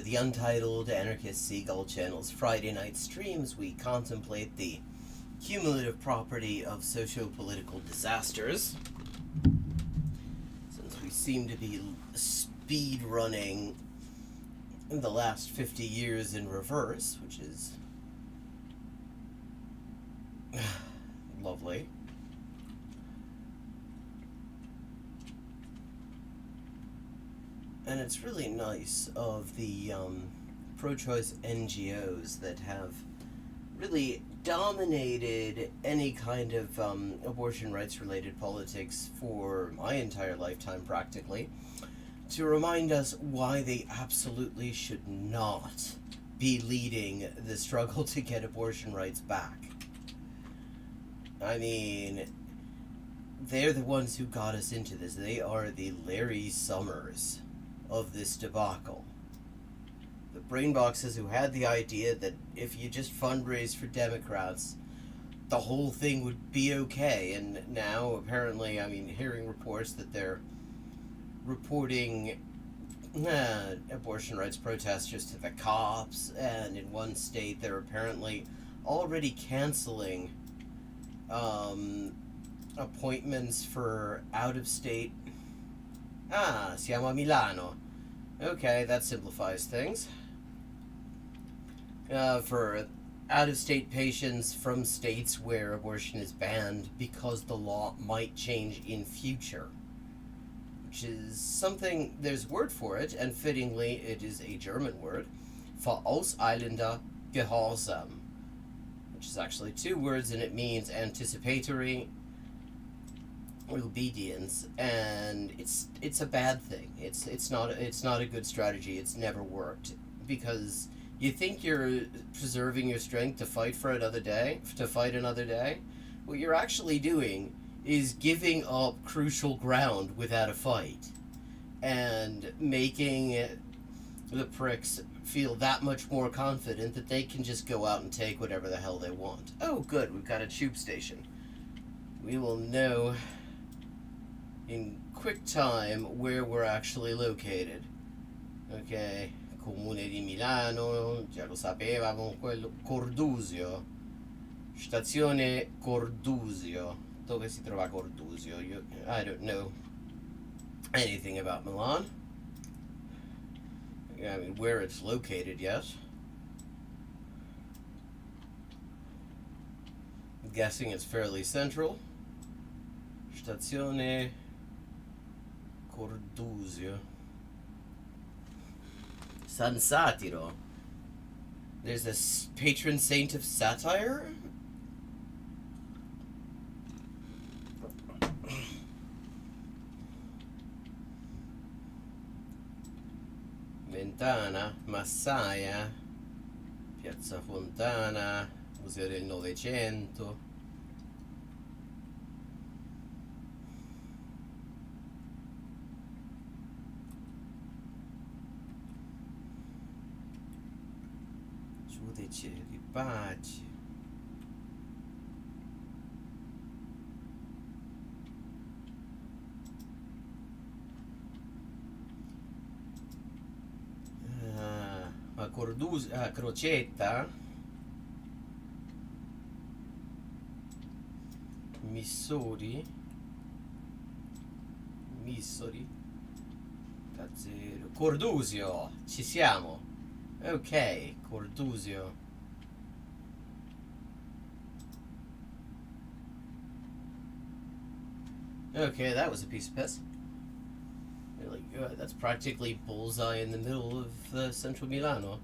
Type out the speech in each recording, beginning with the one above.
the Untitled Anarchist Seagull Channel's Friday night streams, we contemplate the cumulative property of socio-political disasters. Since we seem to be speed running in the last 50 years in reverse, which is lovely. And it's really nice of the pro-choice NGOs that have really dominated any kind of abortion rights related politics for my entire lifetime practically, to remind us why they absolutely should not be leading the struggle to get abortion rights back. I mean, they're the ones who got us into this. They are the Larry Summers of this debacle. The brainboxes who had the idea that if you just fundraise for Democrats, the whole thing would be okay. And now, apparently, I mean, hearing reports that they're reporting abortion rights protesters to the cops, and in one state they're apparently already canceling appointments for out-of-state. Siamo a Milano. Okay, that simplifies things. For out-of-state patients from states where abortion is banned because the law might change in future. Which is something, there's a word for it, and fittingly it is a German word, Vorauseilender Gehorsam, which is actually two words, and it means anticipatory obedience, and it's a bad thing. It's not a good strategy. It's never worked, because you think you're preserving your strength to fight another day. What you're actually doing is giving up crucial ground without a fight, and making the pricks feel that much more confident that they can just go out and take whatever the hell they want. Oh, good, we've got a tube station. We will know in quick time where we're actually located. Okay, Comune di Milano, già lo sapevamo, quello Cordusio. Stazione Cordusio. Dove si trova Cordusio? I don't know anything about Milan. I mean, where it's located, yes. I'm guessing it's fairly central. Stazione Cordusio. San Satiro. There's a patron saint of satire? Ventana, Massaia, Piazza Fontana, Museo del Novecento. Giudice di pace. Ma Crocetta, Missori, Tazzero, Cordusio, ci siamo. Ok, Cordusio. Okay, that was a piece of piss. Really good. That's practically bullseye in the middle of central Milano.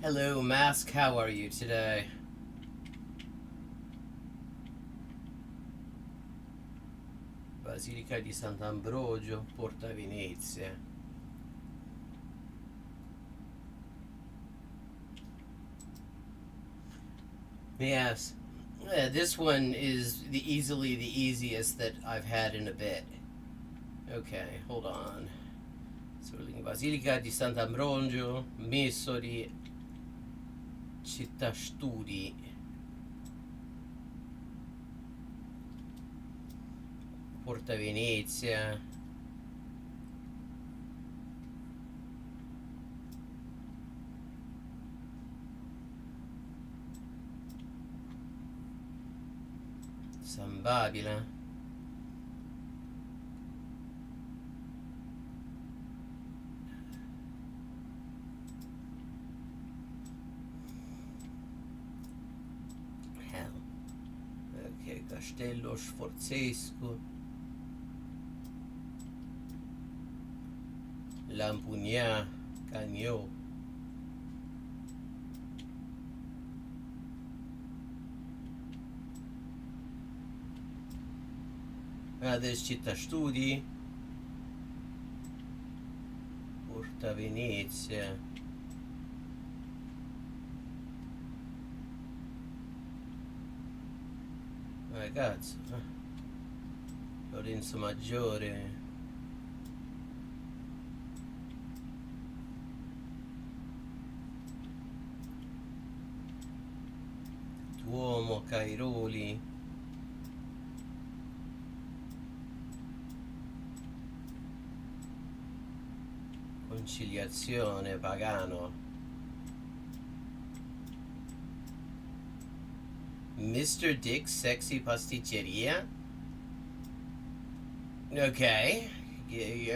Hello, Mask. How are you today? Basilica di Sant'Ambrogio, Porta Venezia. Yes. This one is easily the easiest that I've had in a bit. Okay, hold on. So, Basilica di Sant'Ambrogio, Messori. città studi. Porta Venezia. San Babila. Hell. Ok, Castello Sforzesco. Lampugnà, Cagnò. There's città studi. Porta Venezia. Cazzo. Lorenzo Maggiore. Duomo, Cairoli. Conciliazione, Pagano. Mr. Dick's Sexy Pasticceria. Okay.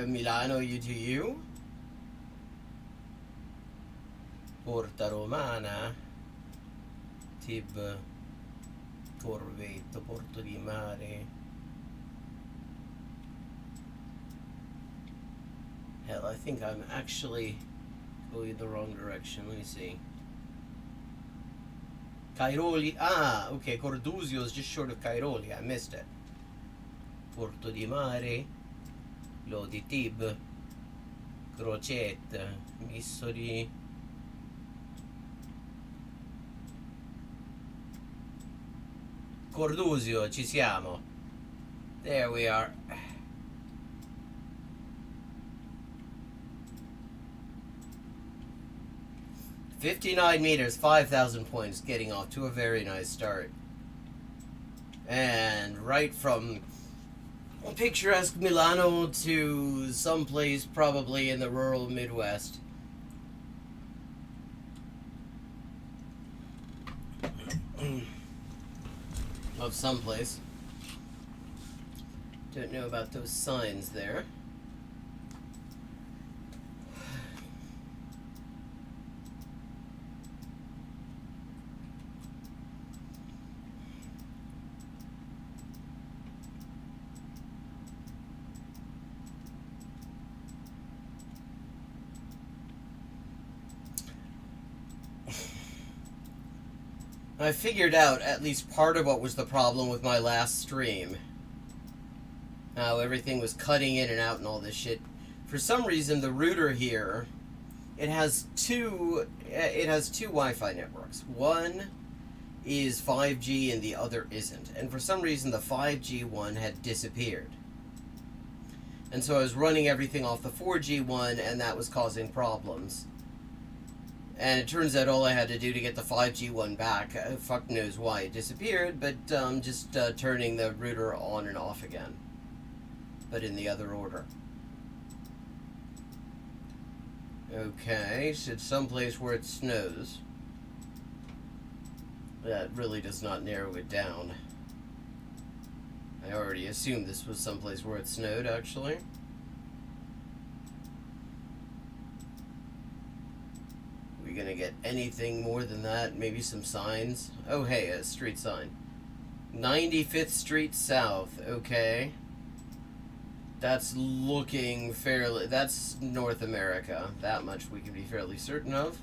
Milano, you to you. Porta Romana. Tib. Corvetto, Porto di Mare. Hell, I think I'm actually going the wrong direction. Let me see. Cairoli. Ah, okay. Cordusio is just short of Cairoli. I missed it. Porto di Mare. Lodi Tib. Crocette. Missoli. Cordusio, ci siamo. There we are. $59 meters, 5,000 points, getting off to a very nice start. And right from picturesque Milano to someplace probably in the rural Midwest. Of someplace. Don't know about those signs there. I figured out at least part of what was the problem with my last stream. How everything was cutting in and out and all this shit. For some reason, the router here, it has two Wi-Fi networks. One is 5G and the other isn't. And for some reason, the 5G one had disappeared. And so I was running everything off the 4G one, and that was causing problems. And it turns out all I had to do to get the 5G one back, fuck knows why it disappeared, but just turning the router on and off again. But in the other order. Okay, so it's someplace where it snows. That really does not narrow it down. I already assumed this was someplace where it snowed, actually. We gonna get anything more than that? Maybe some signs? Oh, hey, a street sign. 95th Street South, okay. That's looking fairly... That's North America. That much we can be fairly certain of.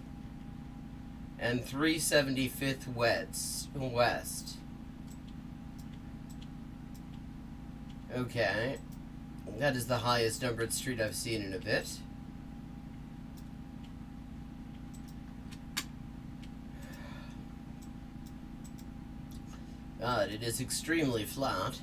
And 375th West. Okay. That is the highest numbered street I've seen in a bit. God, it is extremely flat.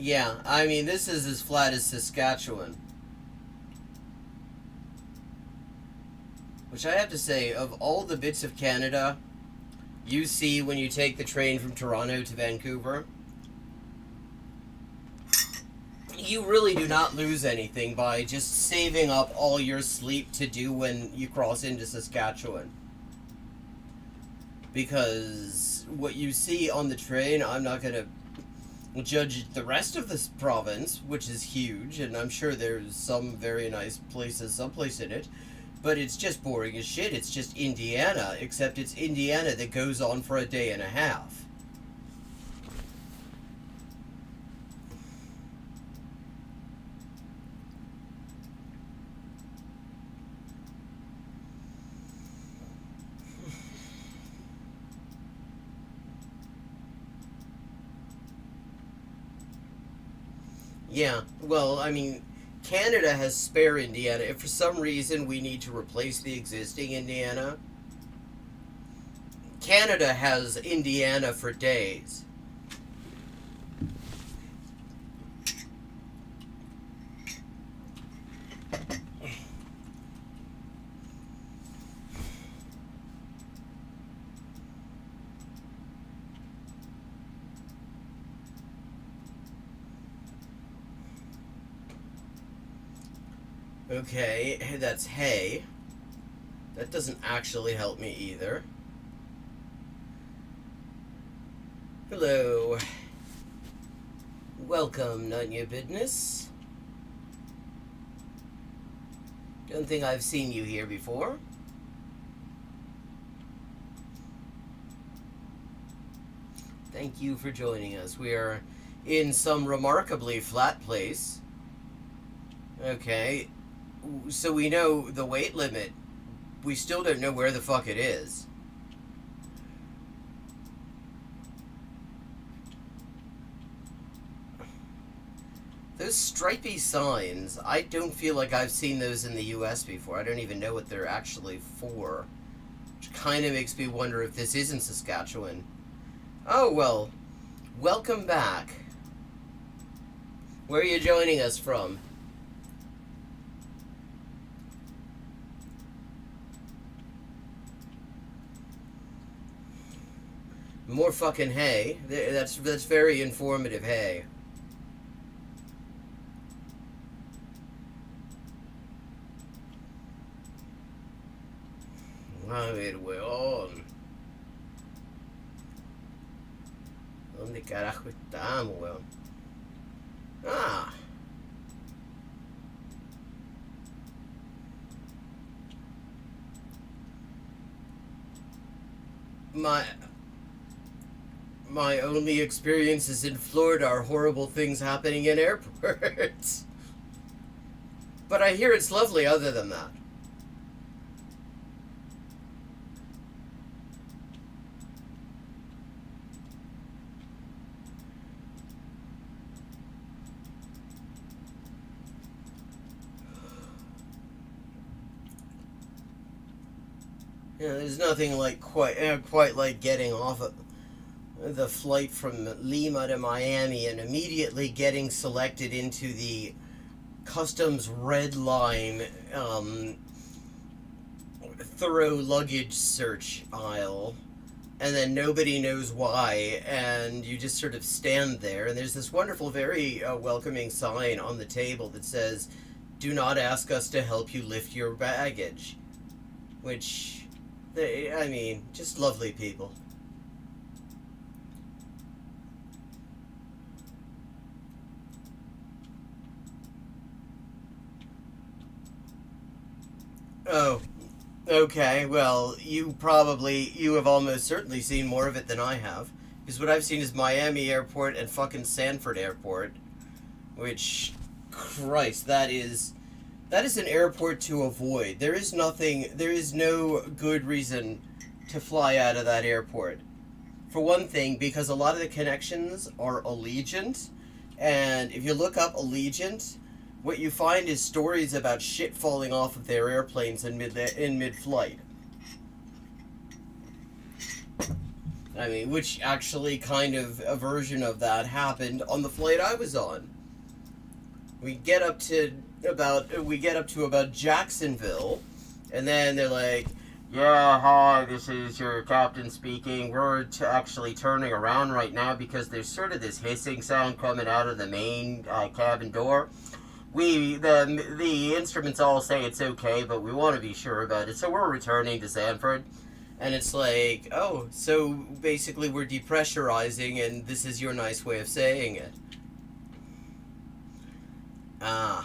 Yeah, I mean, this is as flat as Saskatchewan. Which I have to say, of all the bits of Canada you see when you take the train from Toronto to Vancouver, you really do not lose anything by just saving up all your sleep to do when you cross into Saskatchewan. Because what you see on the train, I'm not going to judge the rest of this province, which is huge, and I'm sure there's some very nice places someplace in it, but it's just boring as shit. It's just Indiana, except it's Indiana that goes on for a day and a half. Yeah, well, I mean, Canada has spare Indiana. If for some reason we need to replace the existing Indiana, Canada has Indiana for days. Okay, that's hay. That doesn't actually help me either. Hello. Welcome, none your business. Don't think I've seen you here before. Thank you for joining us. We are in some remarkably flat place. Okay, so we know the weight limit. We still don't know where the fuck it is. Those stripy signs, I don't feel like I've seen those in the US before. I don't even know what they're actually for. Which kind of makes me wonder if this isn't Saskatchewan. Oh, well, welcome back. Where are you joining us from? More fucking hay. That's very informative hay. A ver, weón. ¿Dónde carajo estamos, weón? Ah. My only experiences in Florida are horrible things happening in airports. But I hear it's lovely other than that. Yeah, there's nothing like quite like getting off of the flight from Lima to Miami and immediately getting selected into the customs red line thorough luggage search aisle, and then nobody knows why, and you just sort of stand there, and there's this wonderful, very welcoming sign on the table that says, "Do not ask us to help you lift your baggage," which, I mean, just lovely people. Oh, okay. Well, you have almost certainly seen more of it than I have. Because what I've seen is Miami Airport and fucking Sanford Airport. Which, Christ, that is an airport to avoid. There is no good reason to fly out of that airport. For one thing, because a lot of the connections are Allegiant, and if you look up Allegiant, what you find is stories about shit falling off of their airplanes in mid-flight. I mean, which actually kind of a version of that happened on the flight I was on. We get up to about Jacksonville, and then they're like, "Yeah, hi, this is your captain speaking. We're actually turning around right now because there's sort of this hissing sound coming out of the main cabin door. The instruments all say it's okay, but we want to be sure about it, so we're returning to Sanford." And it's like, oh, so basically we're depressurizing, and this is your nice way of saying it. Ah.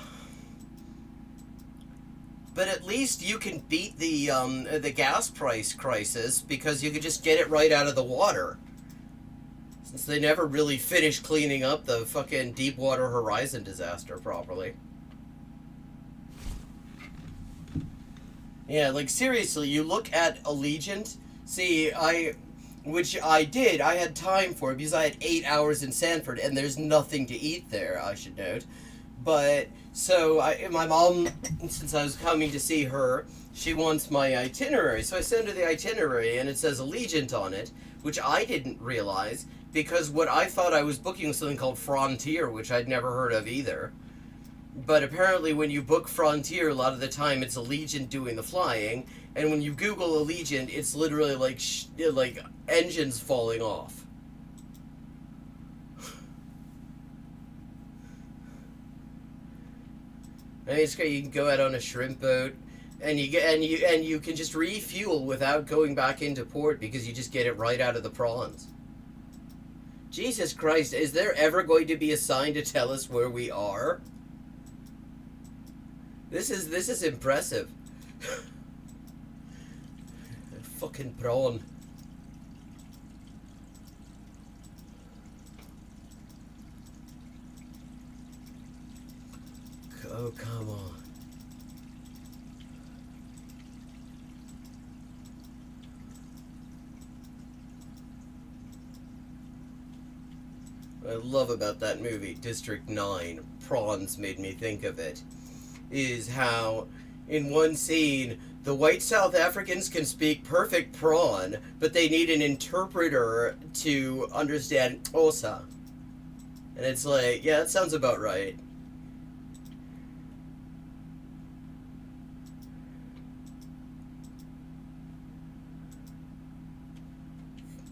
But at least you can beat the gas price crisis because you could just get it right out of the water. Since they never really finished cleaning up the fucking Deepwater Horizon disaster properly. Yeah, like seriously, you look at Allegiant. See, which I did. I had time for it because I had 8 hours in Sanford, and there's nothing to eat there, I should note. But so my mom, since I was coming to see her, she wants my itinerary. So I send her the itinerary, and it says Allegiant on it, which I didn't realize because what I thought I was booking was something called Frontier, which I'd never heard of either. But apparently when you book Frontier, a lot of the time it's Allegiant doing the flying, and when you Google Allegiant, it's literally like engines falling off. I mean, it's great. You can go out on a shrimp boat, and you can just refuel without going back into port because you just get it right out of the prawns. Jesus Christ, is there ever going to be a sign to tell us where we are? This is impressive. Fucking prawn. Oh, come on. What I love about that movie, District 9, Prawns made me think of it, is how in one scene the white South Africans can speak perfect prawn, but they need an interpreter to understand Xhosa. And it's like, yeah, that sounds about right.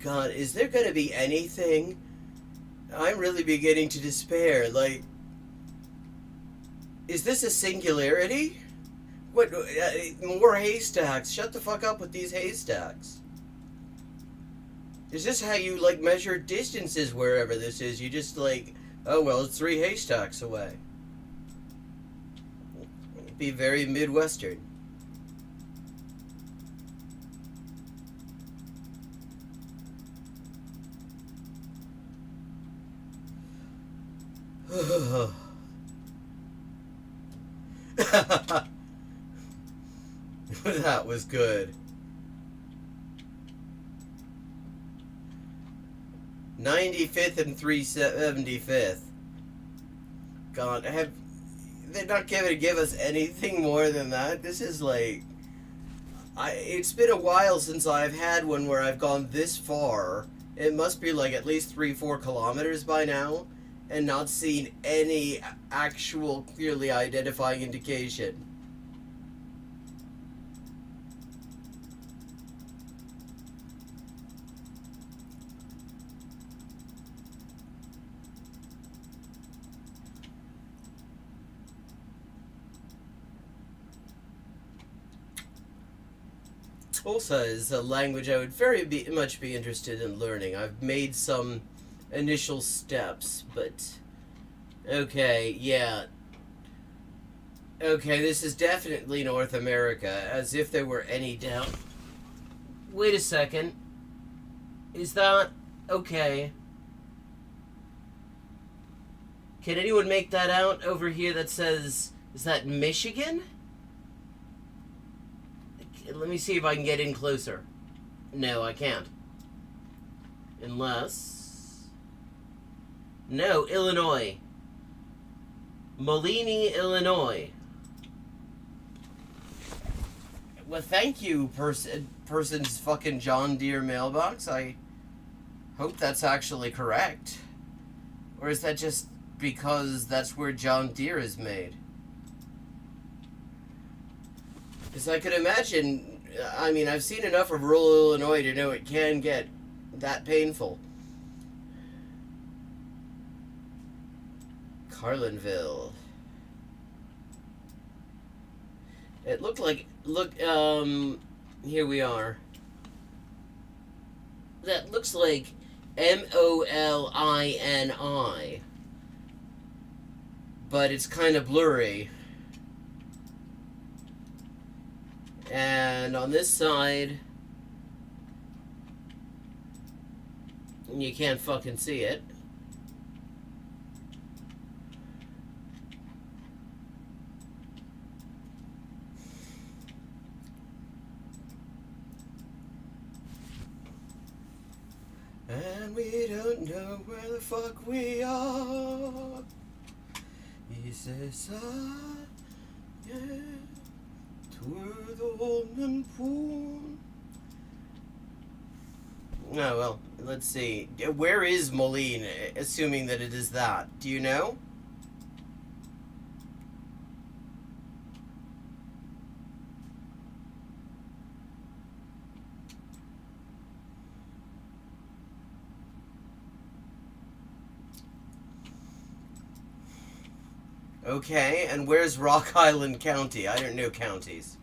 God, is there going to be anything? I'm really beginning to despair. Like, is this a singularity? What? More haystacks. Shut the fuck up with these haystacks. Is this how you, like, measure distances wherever this is? You just, like, oh, well, it's 3 haystacks away. It'd be very Midwestern. That was good. 95th and 375th. God, they're not going to give us anything more than that? This is like... it's been a while since I've had one where I've gone this far. It must be like at least 3-4 kilometers by now. And not seen any actual clearly identifying indication. Xhosa is a language I would very much be interested in learning. I've made some initial steps, but okay, yeah. Okay, this is definitely North America, as if there were any doubt. Wait a second. Is that... okay. Can anyone make that out over here that says... is that Michigan? Let me see if I can get in closer. No, I can't. Unless... no, Illinois. Moline, Illinois. Well, thank you, person's fucking John Deere mailbox. I Hope that's actually correct. Or is that just because that's where John Deere is made? Because I could imagine, I mean, I've seen enough of rural Illinois to know it can get that painful. Carlinville. It looked like, here we are. That looks like Molini, but it's kind of blurry. And on this side, you can't fucking see it. And we don't know where the fuck we are. He says, yeah, to the woman pool. Oh, well, let's see. Where is Moline, assuming that it is that? Do you know? Okay, and where's Rock Island County? I don't know counties.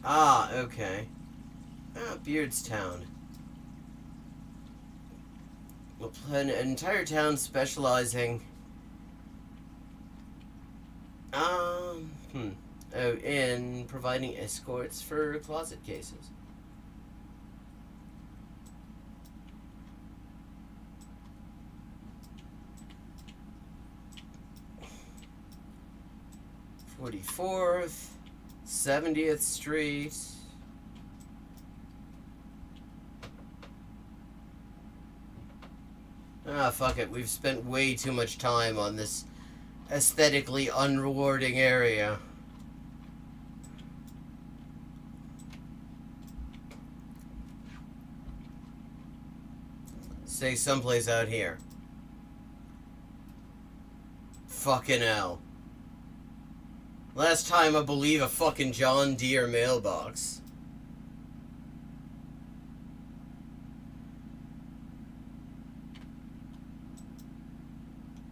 Ah, okay. Ah, Beardstown. An entire town specializing in providing escorts for closet cases. .44th, 70th Street. Ah, fuck it. We've spent way too much time on this aesthetically unrewarding area. Say someplace out here. Fucking hell. Last time I believe a fucking John Deere mailbox.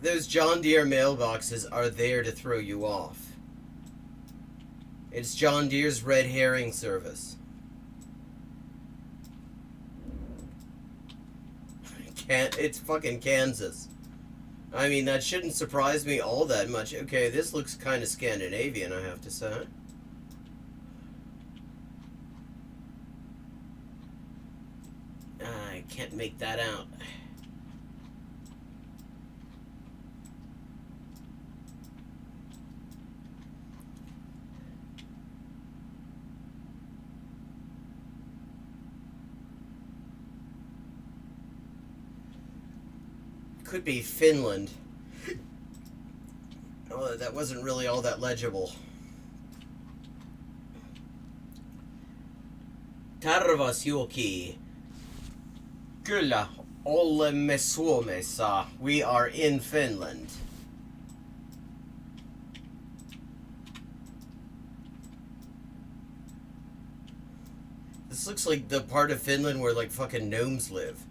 Those John Deere mailboxes are there to throw you off. It's John Deere's red herring service. It's fucking Kansas. I mean, that shouldn't surprise me all that much. Okay, this looks kind of Scandinavian, I have to say. I can't make that out. Could be Finland. Oh, that wasn't really all that legible. Tarvasjoki. Kyllä, olemme Suomessa. We are in Finland. This looks like the part of Finland where, like, fucking gnomes live.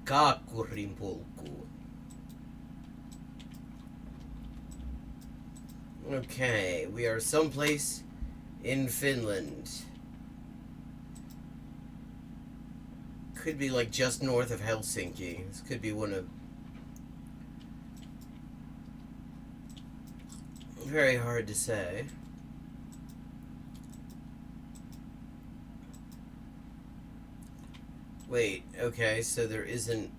Kaakkurinpolku. Okay, we are someplace in Finland. Could be like just north of Helsinki. This could be one of... Very hard to say. Wait, okay, so there isn't...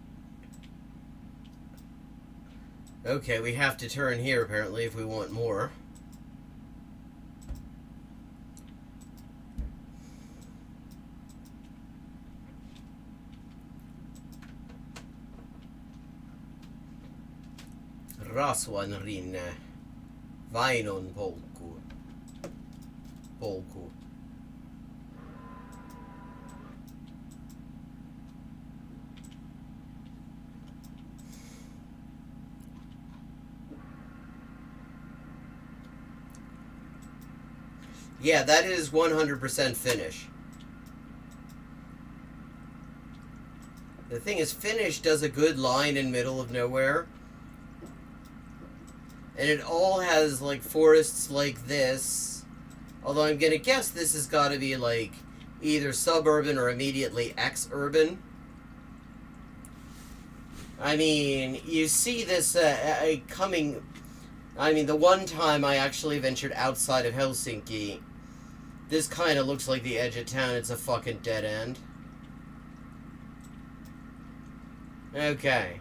Okay, we have to turn here apparently if we want more. Raswan rinne. Vainon polku. Polku. Yeah, that is 100% Finnish. The thing is, Finnish does a good line in middle of nowhere. And it all has, like, forests like this. Although I'm gonna guess this has got to be, like, either suburban or immediately ex-urban. I mean, you see this coming... I mean, the one time I actually ventured outside of Helsinki, this kind of looks like the edge of town. It's a fucking dead end. Okay.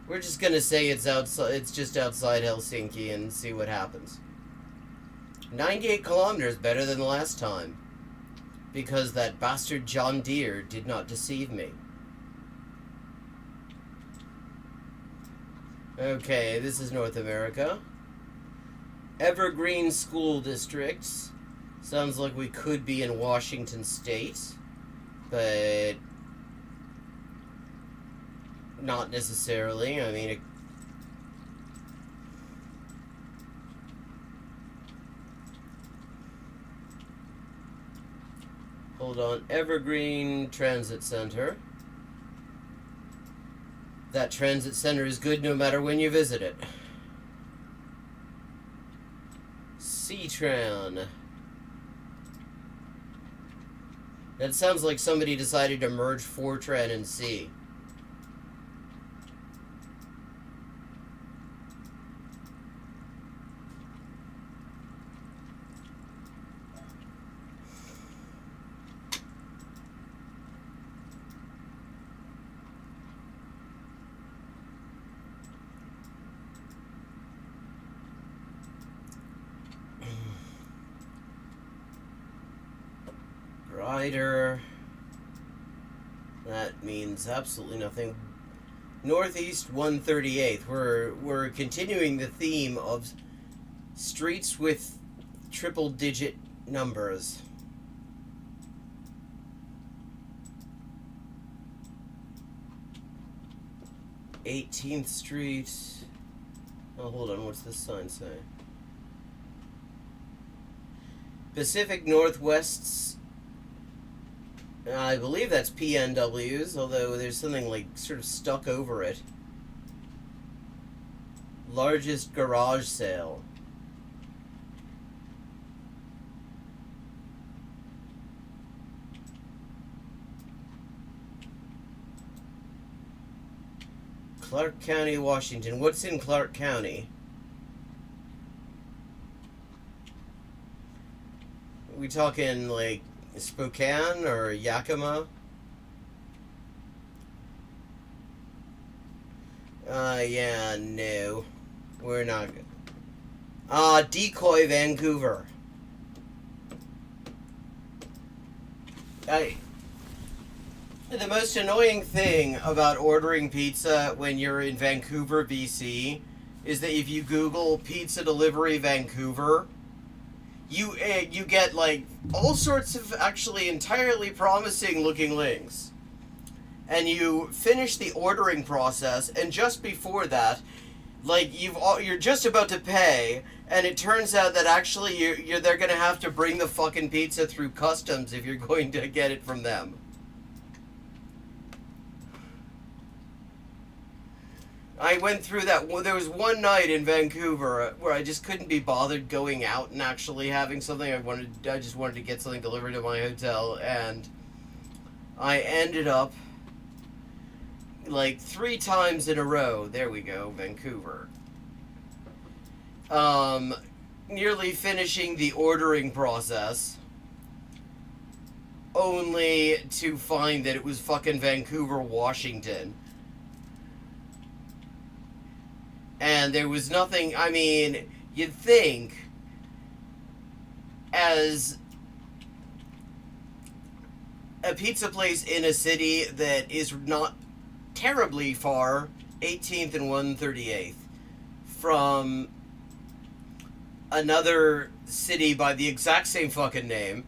We're just gonna say it's outside. It's just outside Helsinki and see what happens. 98 kilometers, better than the last time. Because that bastard John Deere did not deceive me. Okay, this is North America. Evergreen School Districts. Sounds like we could be in Washington State. But... not necessarily. I mean... hold on. Evergreen Transit Center. That transit center is good no matter when you visit it. C-Tran. That sounds like somebody decided to merge Fortran and C. Rider. That means absolutely nothing. Northeast 138th. We're continuing the theme of streets with triple-digit numbers. 18th Street. Oh, hold on. What's this sign say? Pacific Northwest's. I believe that's PNW's, although there's something like sort of stuck over it. Largest garage sale. Clark County, Washington. What's in Clark County? Are we talking like Spokane or Yakima? Yeah, no. We're not good. Decoy, Vancouver. The most annoying thing about ordering pizza when you're in Vancouver, BC, is that if you Google pizza delivery Vancouver, you get like all sorts of actually entirely promising looking links. And you finish the ordering process, and just before that, like you're just about to pay, and it turns out that actually they're gonna have to bring the fucking pizza through customs if you're going to get it from them. I went through that. There was one night in Vancouver where I just couldn't be bothered going out and actually having something. I just wanted to get something delivered to my hotel, and I ended up like 3 times in a row. There we go, Vancouver. Nearly finishing the ordering process, only to find that it was fucking Vancouver, Washington. And there was nothing, I mean, you'd think, as a pizza place in a city that is not terribly far, 18th and 138th, from another city by the exact same fucking name,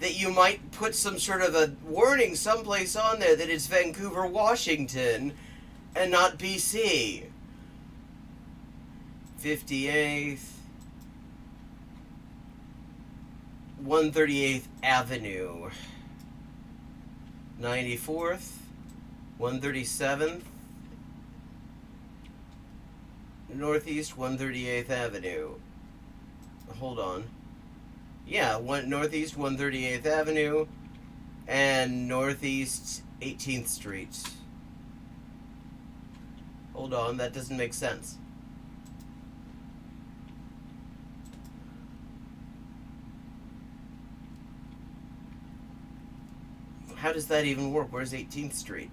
that you might put some sort of a warning someplace on there that it's Vancouver, Washington, and not BC. 58th, 138th Avenue, 94th, 137th, Northeast 138th Avenue. Hold on. Yeah, Northeast 138th Avenue and Northeast 18th Street. Hold on, that doesn't make sense. How does that even work? Where's 18th Street?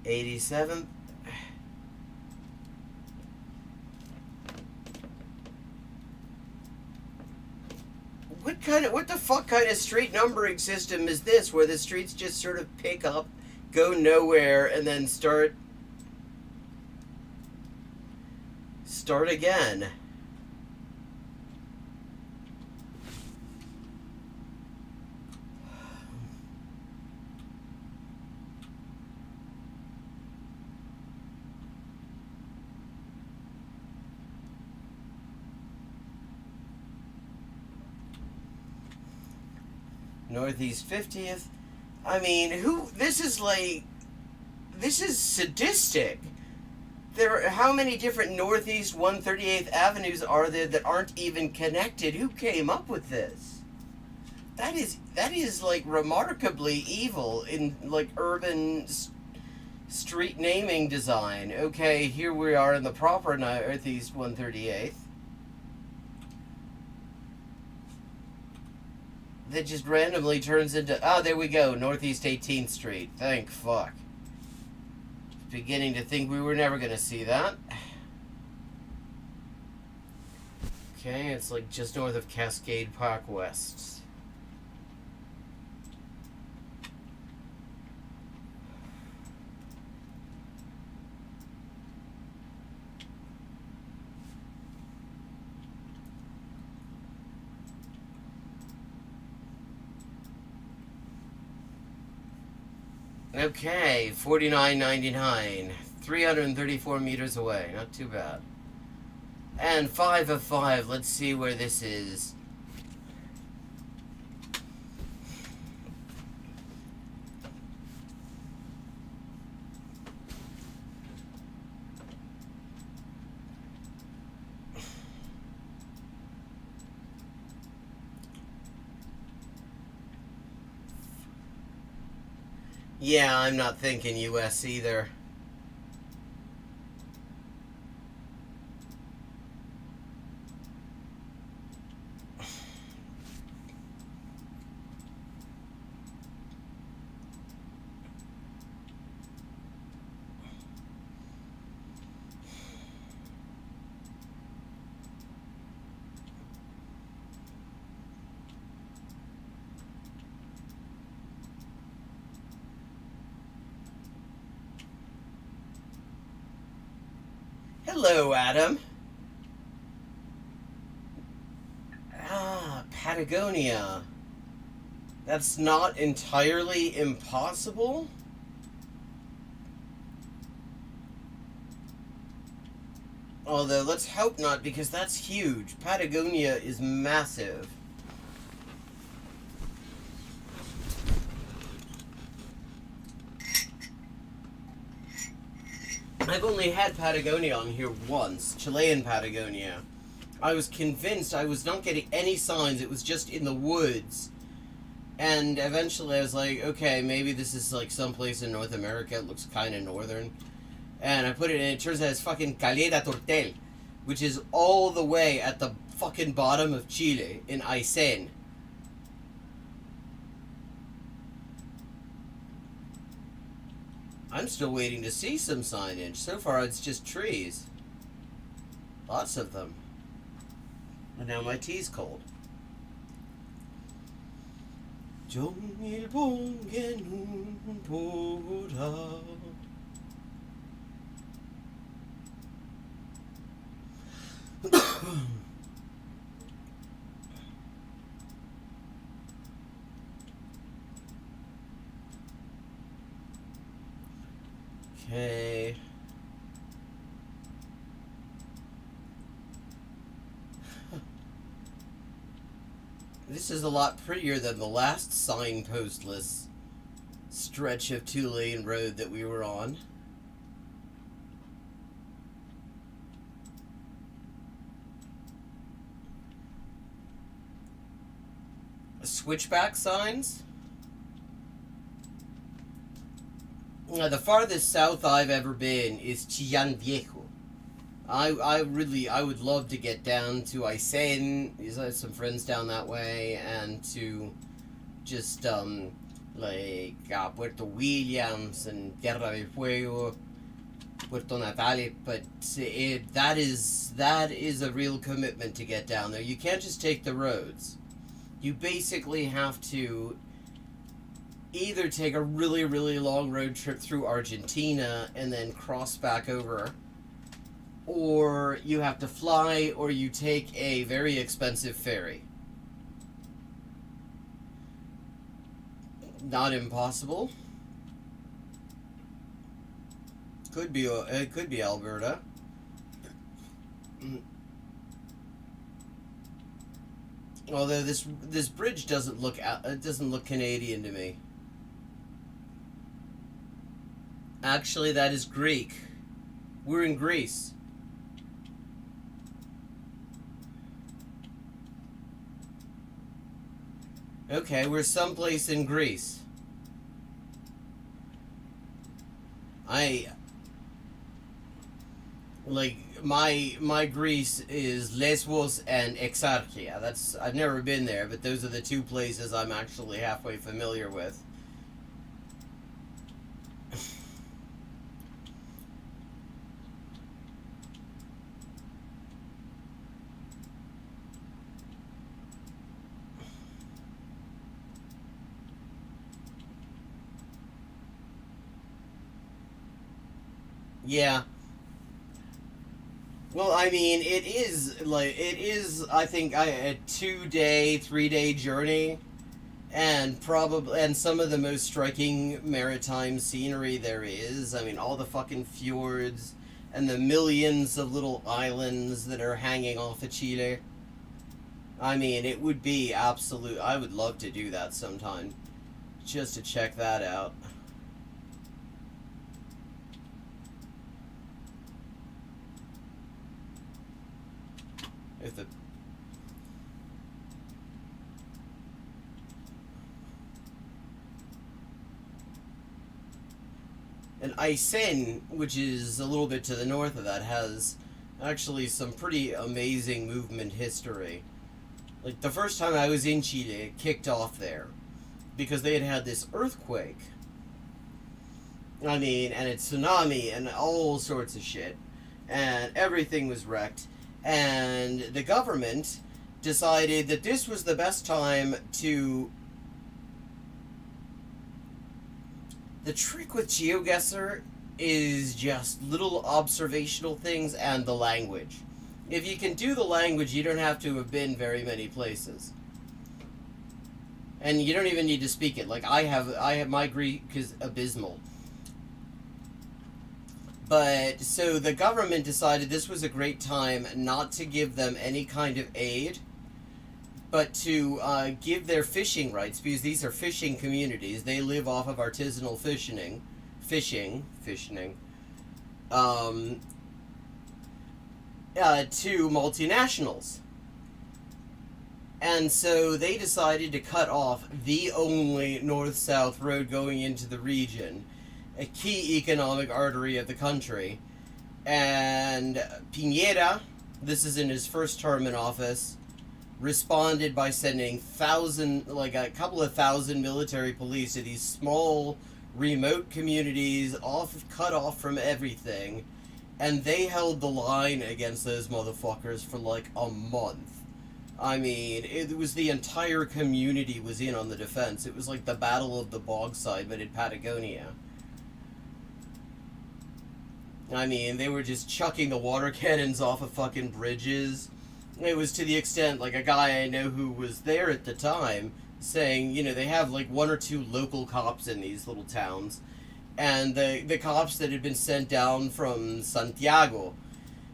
'87th. What the fuck kind of street numbering system is this, where the streets just sort of pick up, go nowhere, and then start again? Northeast 50th. I mean, this is sadistic. How many different Northeast 138th Avenues are there that aren't even connected? Who came up with this? That is like remarkably evil in like urban street naming design. Okay, here we are in the proper Northeast 138th. That just randomly turns into, there we go, Northeast 18th Street. Thank fuck. Beginning to think we were never going to see that. Okay, it's like just north of Cascade Park West. Okay, 49.99, 334 meters away, not too bad. And 5 of 5, let's see where this is. Yeah, I'm not thinking US either. Hello, Adam. Patagonia. That's not entirely impossible. Although, let's hope not, because that's huge. Patagonia is massive. I've only had Patagonia on here once, Chilean Patagonia. I was convinced I was not getting any signs, it was just in the woods. And eventually I was like, okay, maybe this is like someplace in North America, it looks kind of northern. And I put it in, it turns out it's fucking Calera Tortel, which is all the way at the fucking bottom of Chile, in Aysén. I'm still waiting to see some signage. So far, it's just trees. Lots of them. And now my tea's cold. Okay. This is a lot prettier than the last signpostless stretch of two-lane road that we were on. Switchback signs? The farthest south I've ever been is Chillán Viejo. I would love to get down to Aysén. I have some friends down that way, and to just Puerto Williams and Tierra del Fuego, Puerto Natales. But that is a real commitment to get down there. You can't just take the roads. You basically have to either take a really, really long road trip through Argentina and then cross back over, or you have to fly, or you take a very expensive ferry. Not impossible. It could be Alberta. Although this bridge doesn't look Canadian to me. Actually, that is Greek. We're in Greece. Okay, we're someplace in Greece. My Greece is Lesbos and Exarchia. I've never been there, but those are the two places I'm actually halfway familiar with. Yeah. Well, I mean, it is, I think, a 2-day, 3-day journey, and some of the most striking maritime scenery there is. I mean, all the fucking fjords, and the millions of little islands that are hanging off of Chile. I mean, it would be absolute, I would love to do that sometime, just to check that out. If the and Aysén, which is a little bit to the north of that, has actually some pretty amazing movement history. Like, the first time I was in Chile, it kicked off there because they had this earthquake. I mean, and a tsunami and all sorts of shit, and everything was wrecked. And the government decided that this was the best time to... The trick with Geoguessr is just little observational things and the language. If you can do the language, you don't have to have been very many places. And you don't even need to speak it. Like, I have my Greek is abysmal. But, so the government decided this was a great time not to give them any kind of aid, but to give their fishing rights, because these are fishing communities. They live off of artisanal fishing, to multinationals. And so they decided to cut off the only north-south road going into the region, a key economic artery of the country. And Piñera, this is in his first term in office, responded by sending a couple of thousand military police to these small remote communities, cut off from everything, and they held the line against those motherfuckers for like a month. I mean, it was the entire community was in on the defense. It was like the Battle of the Bogside, but in Patagonia. I mean, they were just chucking the water cannons off of fucking bridges. It was to the extent, like, a guy I know who was there at the time saying, you know, they have like 1 or 2 local cops in these little towns, and the cops that had been sent down from Santiago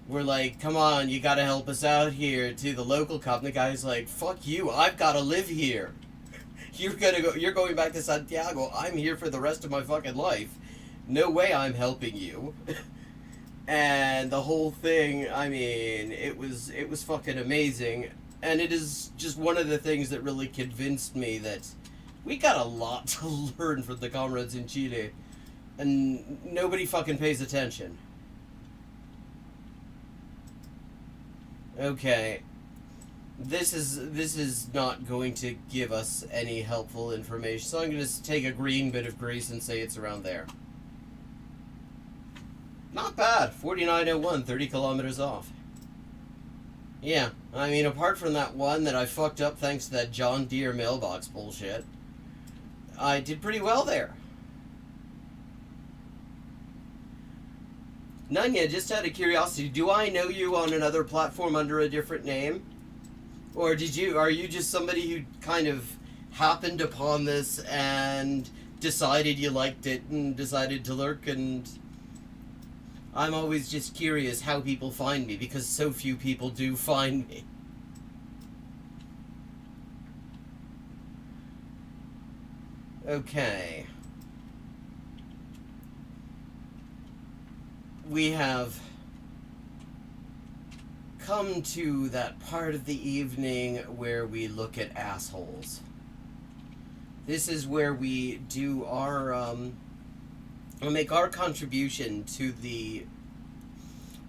were like, come on, you gotta help us out here, to the local cop, and the guy's like, fuck you, I've gotta live here. You're going back to Santiago, I'm here for the rest of my fucking life. No way I'm helping you. And the whole thing, I mean, it was fucking amazing. And it is just one of the things that really convinced me that we got a lot to learn from the comrades in Chile. And nobody fucking pays attention. Okay. This is not going to give us any helpful information, so I'm going to take a green bit of grease and say it's around there. Not bad. 4901, 30 kilometers off. Yeah, I mean, apart from that one that I fucked up thanks to that John Deere mailbox bullshit, I did pretty well there. Nanya, just out of curiosity, do I know you on another platform under a different name? Or are you just somebody who kind of happened upon this and decided you liked it and decided to lurk? And I'm always just curious how people find me, because so few people do find me. Okay. We have come to that part of the evening where we look at assholes. This is where we do our, make our contribution to the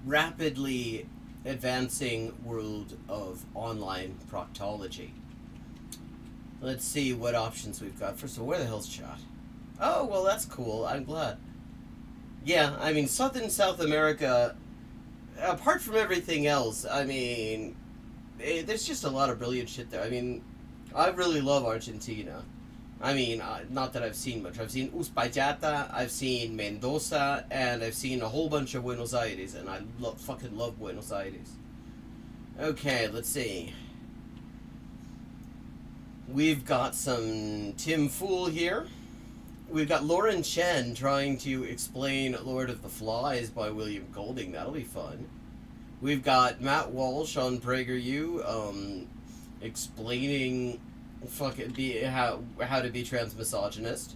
rapidly advancing world of online proctology. Let's see what options we've got. First of all, where the hell's chat? Oh, well, that's cool. I'm glad. Yeah, I mean, South America, apart from everything else, I mean, there's just a lot of brilliant shit there. I mean, I really love Argentina. I mean, not that I've seen much. I've seen Uspallata, I've seen Mendoza, and I've seen a whole bunch of Buenos Aires, and I fucking love Buenos Aires. Okay, let's see. We've got some Tim Fool here. We've got Lauren Chen trying to explain Lord of the Flies by William Golding. That'll be fun. We've got Matt Walsh on PragerU, explaining how to be transmisogynist.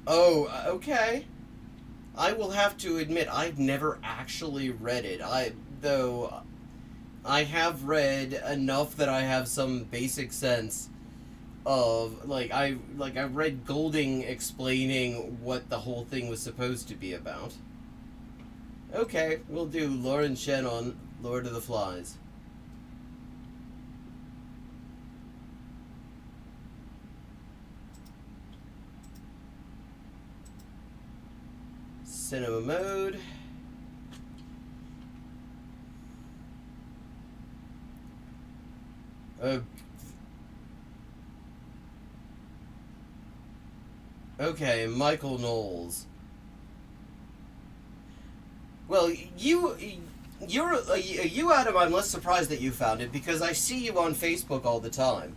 Oh, okay. I will have to admit, I've never actually read it. Though I have read enough that I have some basic sense of, I read Golding explaining what the whole thing was supposed to be about. Okay, we'll do Lauren Chen on Lord of the Flies. Cinema mode. Okay, Michael Knowles. Well, you Adam, I'm less surprised that you found it, because I see you on Facebook all the time.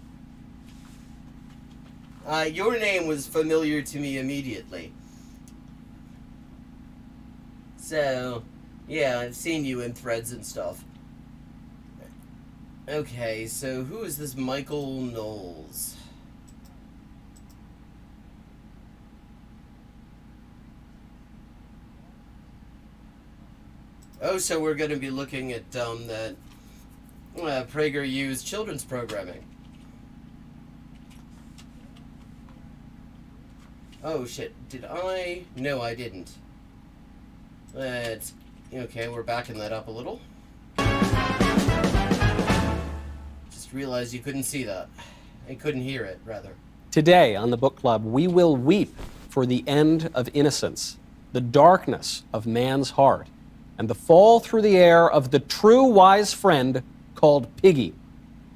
Your name was familiar to me immediately. So, yeah, I've seen you in threads and stuff. Okay, so who is this Michael Knowles? Oh, so we're going to be looking at that PragerU's children's programming. Oh shit, did I? No, I didn't. Okay, we're backing that up a little. Just realized you couldn't see that. I couldn't hear it, rather. Today on the book club, we will weep for the end of innocence, the darkness of man's heart, and the fall through the air of the true wise friend called Piggy.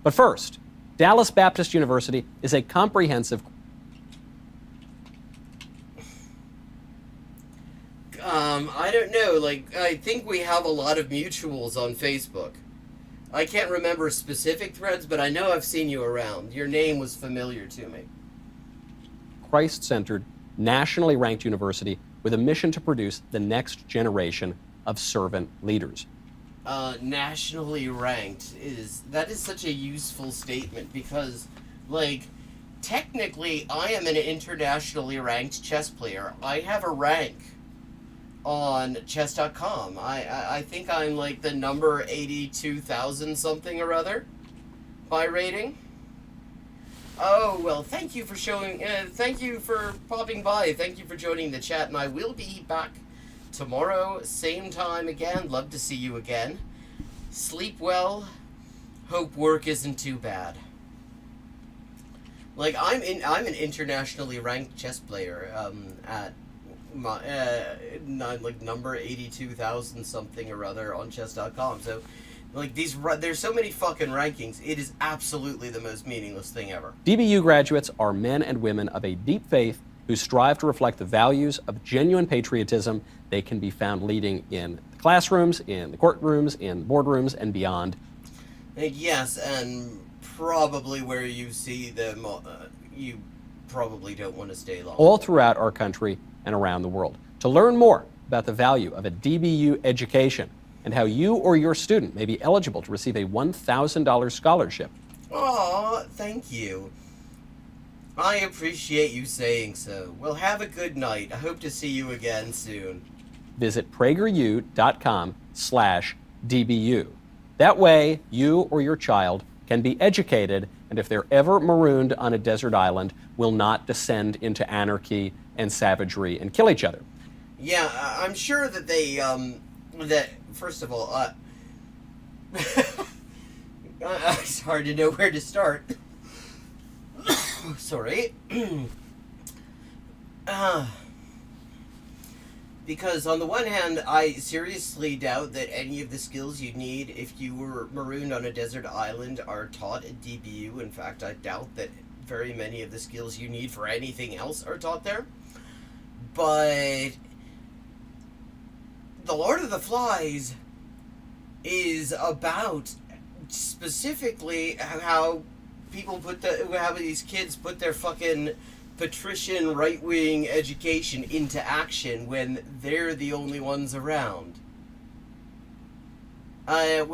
But first, Dallas Baptist University is a comprehensive... I don't know, I think we have a lot of mutuals on Facebook. I can't remember specific threads, but I know I've seen you around. Your name was familiar to me. Christ-centered, nationally ranked university with a mission to produce the next generation of servant leaders. Nationally ranked that is such a useful statement because, technically I am an internationally ranked chess player. I have a rank on chess.com. I think I'm the number 82,000 something or other by rating. Oh, well, thank you for thank you for popping by. Thank you for joining the chat, and I will be back tomorrow, same time again. Love to see you again. Sleep well. Hope work isn't too bad. I'm an internationally ranked chess player at my number 82,000 something or other on chess.com. So there's so many fucking rankings. It is absolutely the most meaningless thing ever. DBU graduates are men and women of a deep faith who strive to reflect the values of genuine patriotism. They can be found leading in the classrooms, in the courtrooms, in boardrooms, and beyond. Yes, and probably where you see them, you probably don't want to stay long. All throughout our country and around the world. To learn more about the value of a DBU education and how you or your student may be eligible to receive a $1,000 scholarship. Aw, thank you. I appreciate you saying so. Well, have a good night. I hope to see you again soon. Visit prageru.com/DBU. That way, you or your child can be educated, and if they're ever marooned on a desert island, will not descend into anarchy and savagery and kill each other. Yeah, I'm sure that they, first of all, it's hard to know where to start. Sorry. Because on the one hand, I seriously doubt that any of the skills you need if you were marooned on a desert island are taught at DBU. In fact, I doubt that very many of the skills you need for anything else are taught there. But The Lord of the Flies is about specifically how these kids put their fucking patrician right-wing education into action when they're the only ones around. I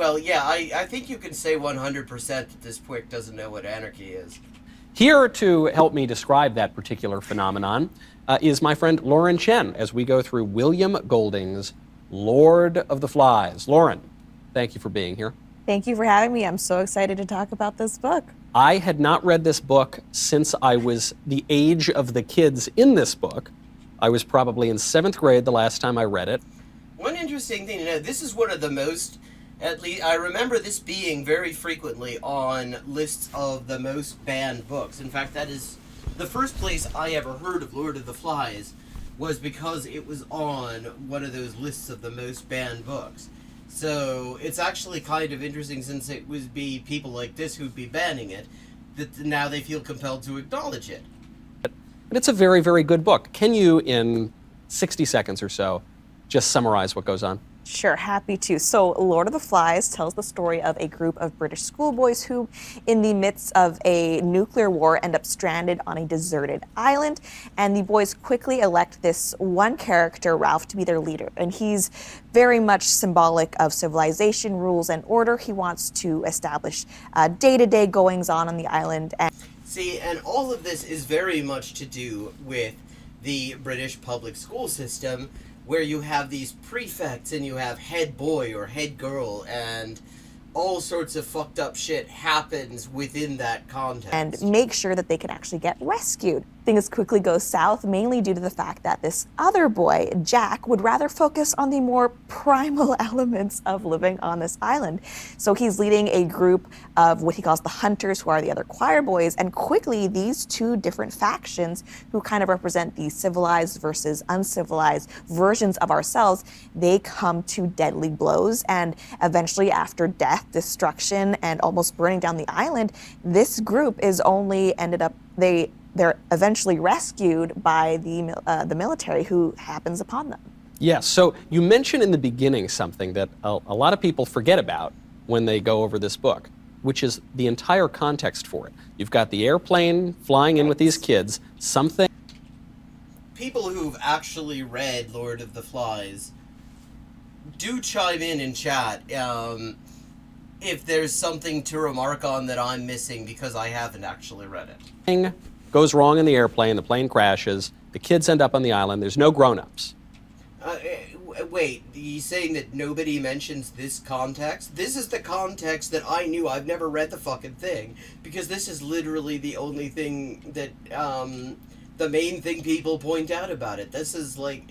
think you can say 100% that this prick doesn't know what anarchy is. Here to help me describe that particular phenomenon is my friend Lauren Chen as we go through William Golding's Lord of the Flies. Lauren, thank you for being here. Thank you for having me. I'm so excited to talk about this book. I had not read this book since I was the age of the kids in this book. I was probably in 7th grade the last time I read it. One interesting thing to know, this is one of the most, at least I remember this being very frequently on lists of the most banned books. In fact, that is the first place I ever heard of Lord of the Flies was because it was on one of those lists of the most banned books. So it's actually kind of interesting, since it would be people like this who'd be banning it, that now they feel compelled to acknowledge it. And it's a very, very good book. Can you, in 60 seconds or so, just summarize what goes on? Sure, happy to. So Lord of the Flies tells the story of a group of British schoolboys who, in the midst of a nuclear war, end up stranded on a deserted island. And the boys quickly elect this one character, Ralph, to be their leader. And he's very much symbolic of civilization, rules, and order. He wants to establish day-to-day goings-on the island. See, and all of this is very much to do with the British public school system, where you have these prefects and you have head boy or head girl, and all sorts of fucked up shit happens within that context. And make sure that they can actually get rescued. things quickly go south, mainly due to the fact that this other boy, Jack, would rather focus on the more primal elements of living on this island. So he's leading a group of what he calls the hunters, who are the other choir boys, and quickly these two different factions, who kind of represent the civilized versus uncivilized versions of ourselves, they come to deadly blows, and eventually, after death, destruction, and almost burning down the island, this group is only ended up they're eventually rescued by the military, who happens upon them. Yes, so you mentioned in the beginning something that a lot of people forget about when they go over this book, which is the entire context for it. You've got the airplane flying in with these kids, something... People who've actually read Lord of the Flies, do chime in chat if there's something to remark on that I'm missing, because I haven't actually read it. Goes wrong in the airplane, the plane crashes, the kids end up on the island, there's no grown-ups. Wait, you saying that nobody mentions this context? This is the context that I knew. I've never read the fucking thing, because this is literally the only thing that, the main thing people point out about it. This is like,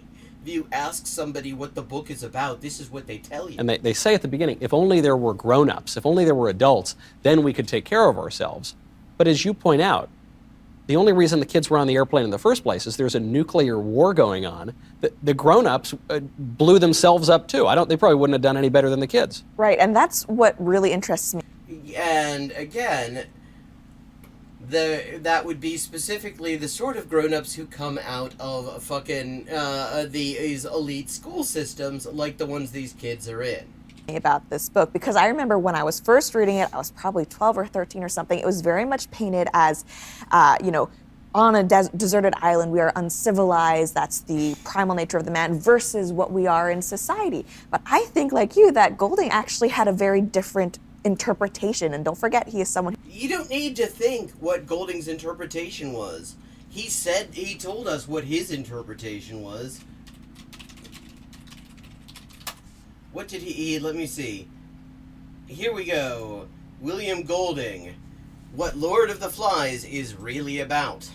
if you ask somebody what the book is about, this is what they tell you. And they say at the beginning, if only there were grown-ups, if only there were adults, then we could take care of ourselves. But as you point out, the only reason the kids were on the airplane in the first place is there's a nuclear war going on. The grown-ups blew themselves up too. They probably wouldn't have done any better than the kids. Right, and that's what really interests me. And again, that would be specifically the sort of grown-ups who come out of fucking these elite school systems like the ones these kids are in. About this book, because I remember when I was first reading it, I was probably 12 or 13 or something. It was very much painted as, on a deserted island, we are uncivilized. That's the primal nature of the man versus what we are in society. But I think, like you, that Golding actually had a very different interpretation. And don't forget, he is someone. You don't need to think what Golding's interpretation was. He told us what his interpretation was. What did he let me see. Here we go. William Golding. What Lord of the Flies is really about.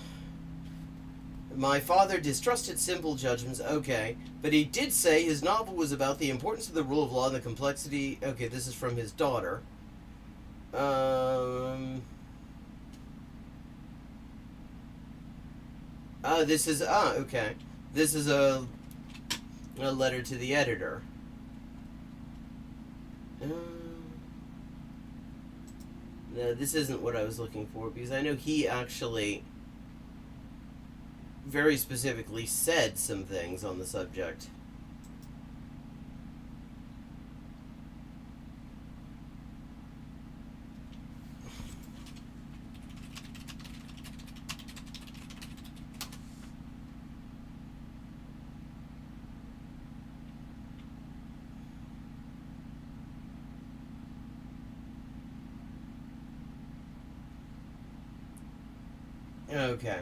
My father distrusted simple judgments. Okay. But he did say his novel was about the importance of the rule of law and the complexity. Okay, this is from his daughter. Okay. This is a letter to the editor. No, this isn't what I was looking for, because I know he actually very specifically said some things on the subject. Okay.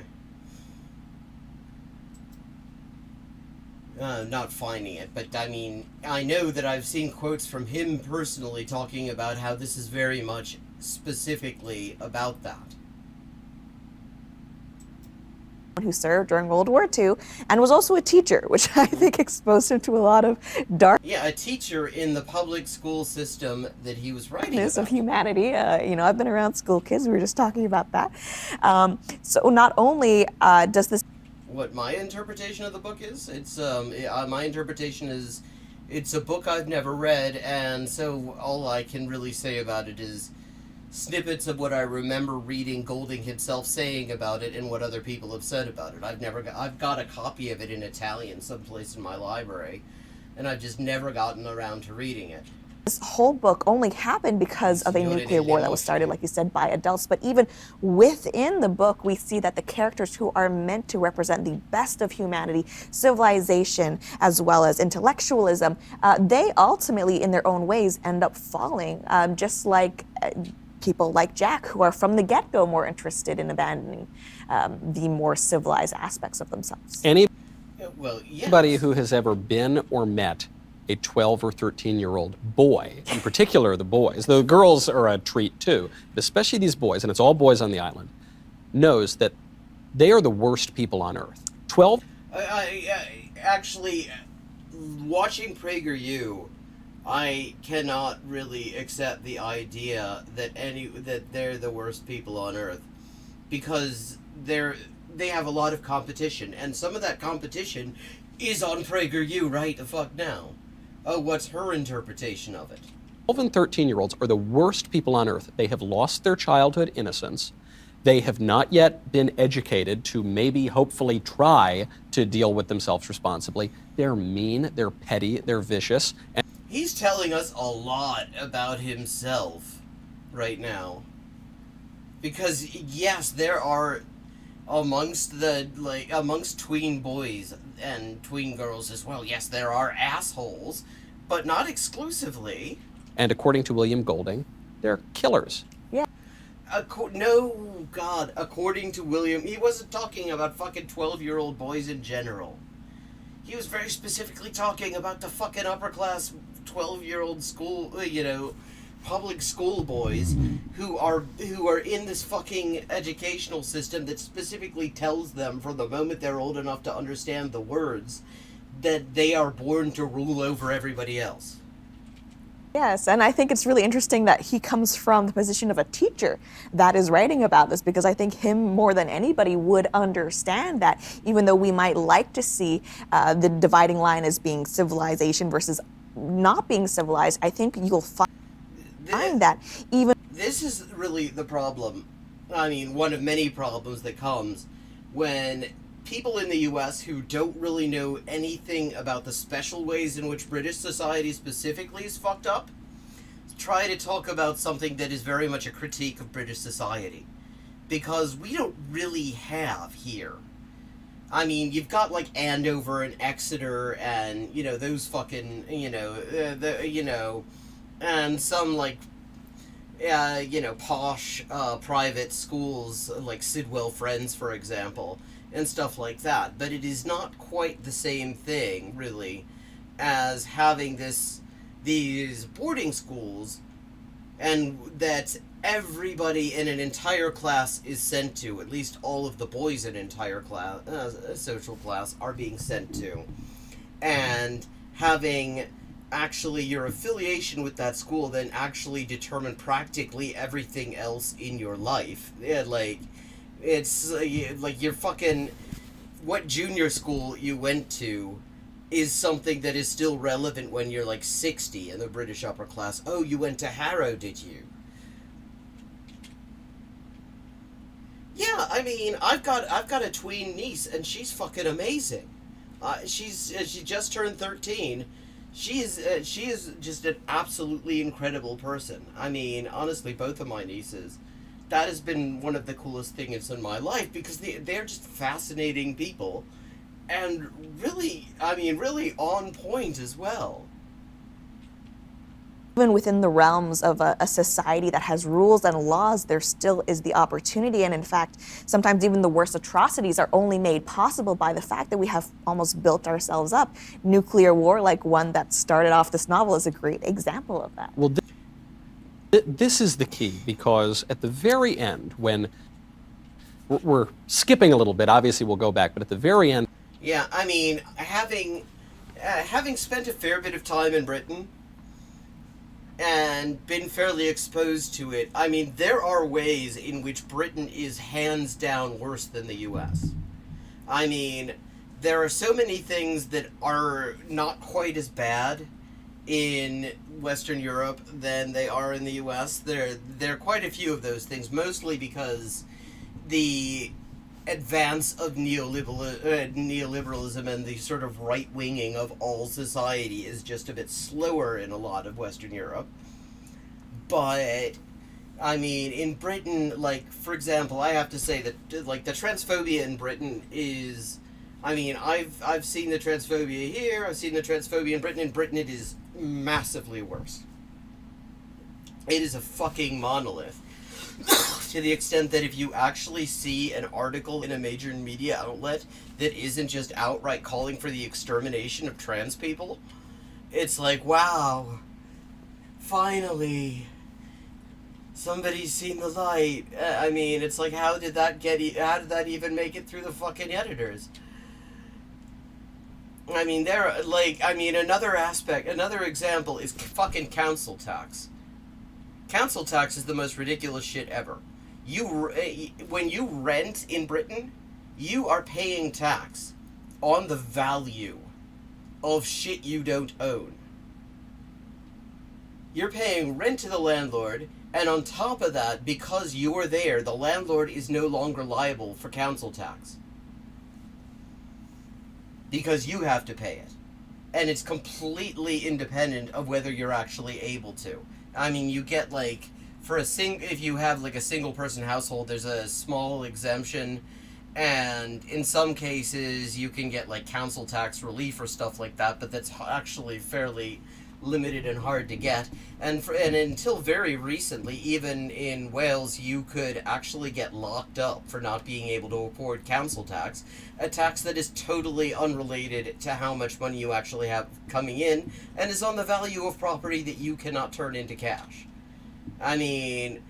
Not finding it, but I mean, I know that I've seen quotes from him personally talking about how this is very much specifically about that. Who served during World War II and was also a teacher, which I think exposed him to a lot of dark. Yeah, a teacher in the public school system that he was writing about. Of humanity. I've been around school kids. We were just talking about that. So not only does this. What my interpretation of the book is? My interpretation is it's a book I've never read, and so all I can really say about it is snippets of what I remember reading Golding himself saying about it and what other people have said about it. I've got a copy of it in Italian someplace in my library, and I've just never gotten around to reading it. This whole book only happened because of a nuclear war that was started, like you said, by adults. But even within the book, we see that the characters who are meant to represent the best of humanity, civilization, as well as intellectualism, they ultimately, in their own ways, end up falling, just like people like Jack, who are from the get-go more interested in abandoning the more civilized aspects of themselves. Anybody who has ever been or met a 12 or 13-year-old boy, in particular the boys, the girls are a treat too, but especially these boys, and it's all boys on the island, knows that They are the worst people on earth. 12. Actually, watching PragerU, I cannot really accept the idea that they're the worst people on earth, because they have a lot of competition, and some of that competition is on PragerU right the fuck now. Oh, what's her interpretation of it? 12 and 13-year-olds are the worst people on earth. They have lost their childhood innocence. They have not yet been educated to maybe, hopefully, try to deal with themselves responsibly. They're mean, they're petty, they're vicious. And he's telling us a lot about himself right now. Because, yes, there are, amongst tween boys and tween girls as well, yes, there are assholes, but not exclusively. And according to William Golding, they're killers. According to William, he wasn't talking about fucking 12-year-old boys in general. He was very specifically talking about the fucking upper-class 12-year-old public school boys who are in this fucking educational system that specifically tells them from the moment they're old enough to understand the words that they are born to rule over everybody else. Yes, and I think it's really interesting that he comes from the position of a teacher that is writing about this, because I think him more than anybody would understand that, even though we might like to see the dividing line as being civilization versus not being civilized, I think you'll find that even... This is really the problem. I mean, one of many problems that comes when people in the U.S. who don't really know anything about the special ways in which British society specifically is fucked up try to talk about something that is very much a critique of British society. Because we don't really have here. I mean, you've got, like, Andover and Exeter and, those fucking, and some, like, posh private schools, like Sidwell Friends, for example, and stuff like that. But it is not quite the same thing, really, as having these boarding schools, and that everybody in an entire class is sent to, at least all of the boys in an entire class, social class, are being sent to. And having actually your affiliation with that school then actually determine practically everything else in your life. Yeah, like, it's like your fucking, what junior school you went to is something that is still relevant when you're like 60 in the British upper class. Oh, you went to Harrow, did you? Yeah, I mean, I've got a tween niece, and she's fucking amazing. She just turned 13. She is just an absolutely incredible person. I mean, honestly, both of my nieces, that has been one of the coolest things in my life, because they're just fascinating people. And really, really on point as well. Even within the realms of a society that has rules and laws, there still is the opportunity. And in fact, sometimes even the worst atrocities are only made possible by the fact that we have almost built ourselves up. Nuclear war, like one that started off this novel, is a great example of that. Well, this is the key, because at the very end, when we're skipping a little bit, obviously we'll go back, but at the very end, yeah, I mean, having spent a fair bit of time in Britain and been fairly exposed to it, I mean, there are ways in which Britain is hands down worse than the U.S. I mean, there are so many things that are not quite as bad in Western Europe than they are in the U.S. There are quite a few of those things, mostly because the advance of neoliberalism and the sort of right-winging of all society is just a bit slower in a lot of Western Europe. But, I mean, in Britain, like, for example, I have to say that, like, the transphobia in Britain is, I mean, I've seen the transphobia here, I've seen the transphobia in Britain. In Britain, it is massively worse. It is a fucking monolith. To the extent that if you actually see an article in a major media outlet that isn't just outright calling for the extermination of trans people, it's like, wow, finally, Somebody's seen the light. I mean, it's like, how did that how did that even make it through the fucking editors? I mean, another aspect, another example is fucking council tax. Council tax is the most ridiculous shit ever. When you rent in Britain, you are paying tax on the value of shit you don't own. You're paying rent to the landlord, and on top of that, because you're there, the landlord is no longer liable for council tax. Because you have to pay it. And it's completely independent of whether you're actually able to. I mean, you get like, if you have like a single person household, there's a small exemption, and in some cases you can get like council tax relief or stuff like that, but that's actually fairly limited and hard to get. And until very recently, even in Wales, you could actually get locked up for not being able to afford council tax, a tax that is totally unrelated to how much money you actually have coming in, and is on the value of property that you cannot turn into cash. I mean,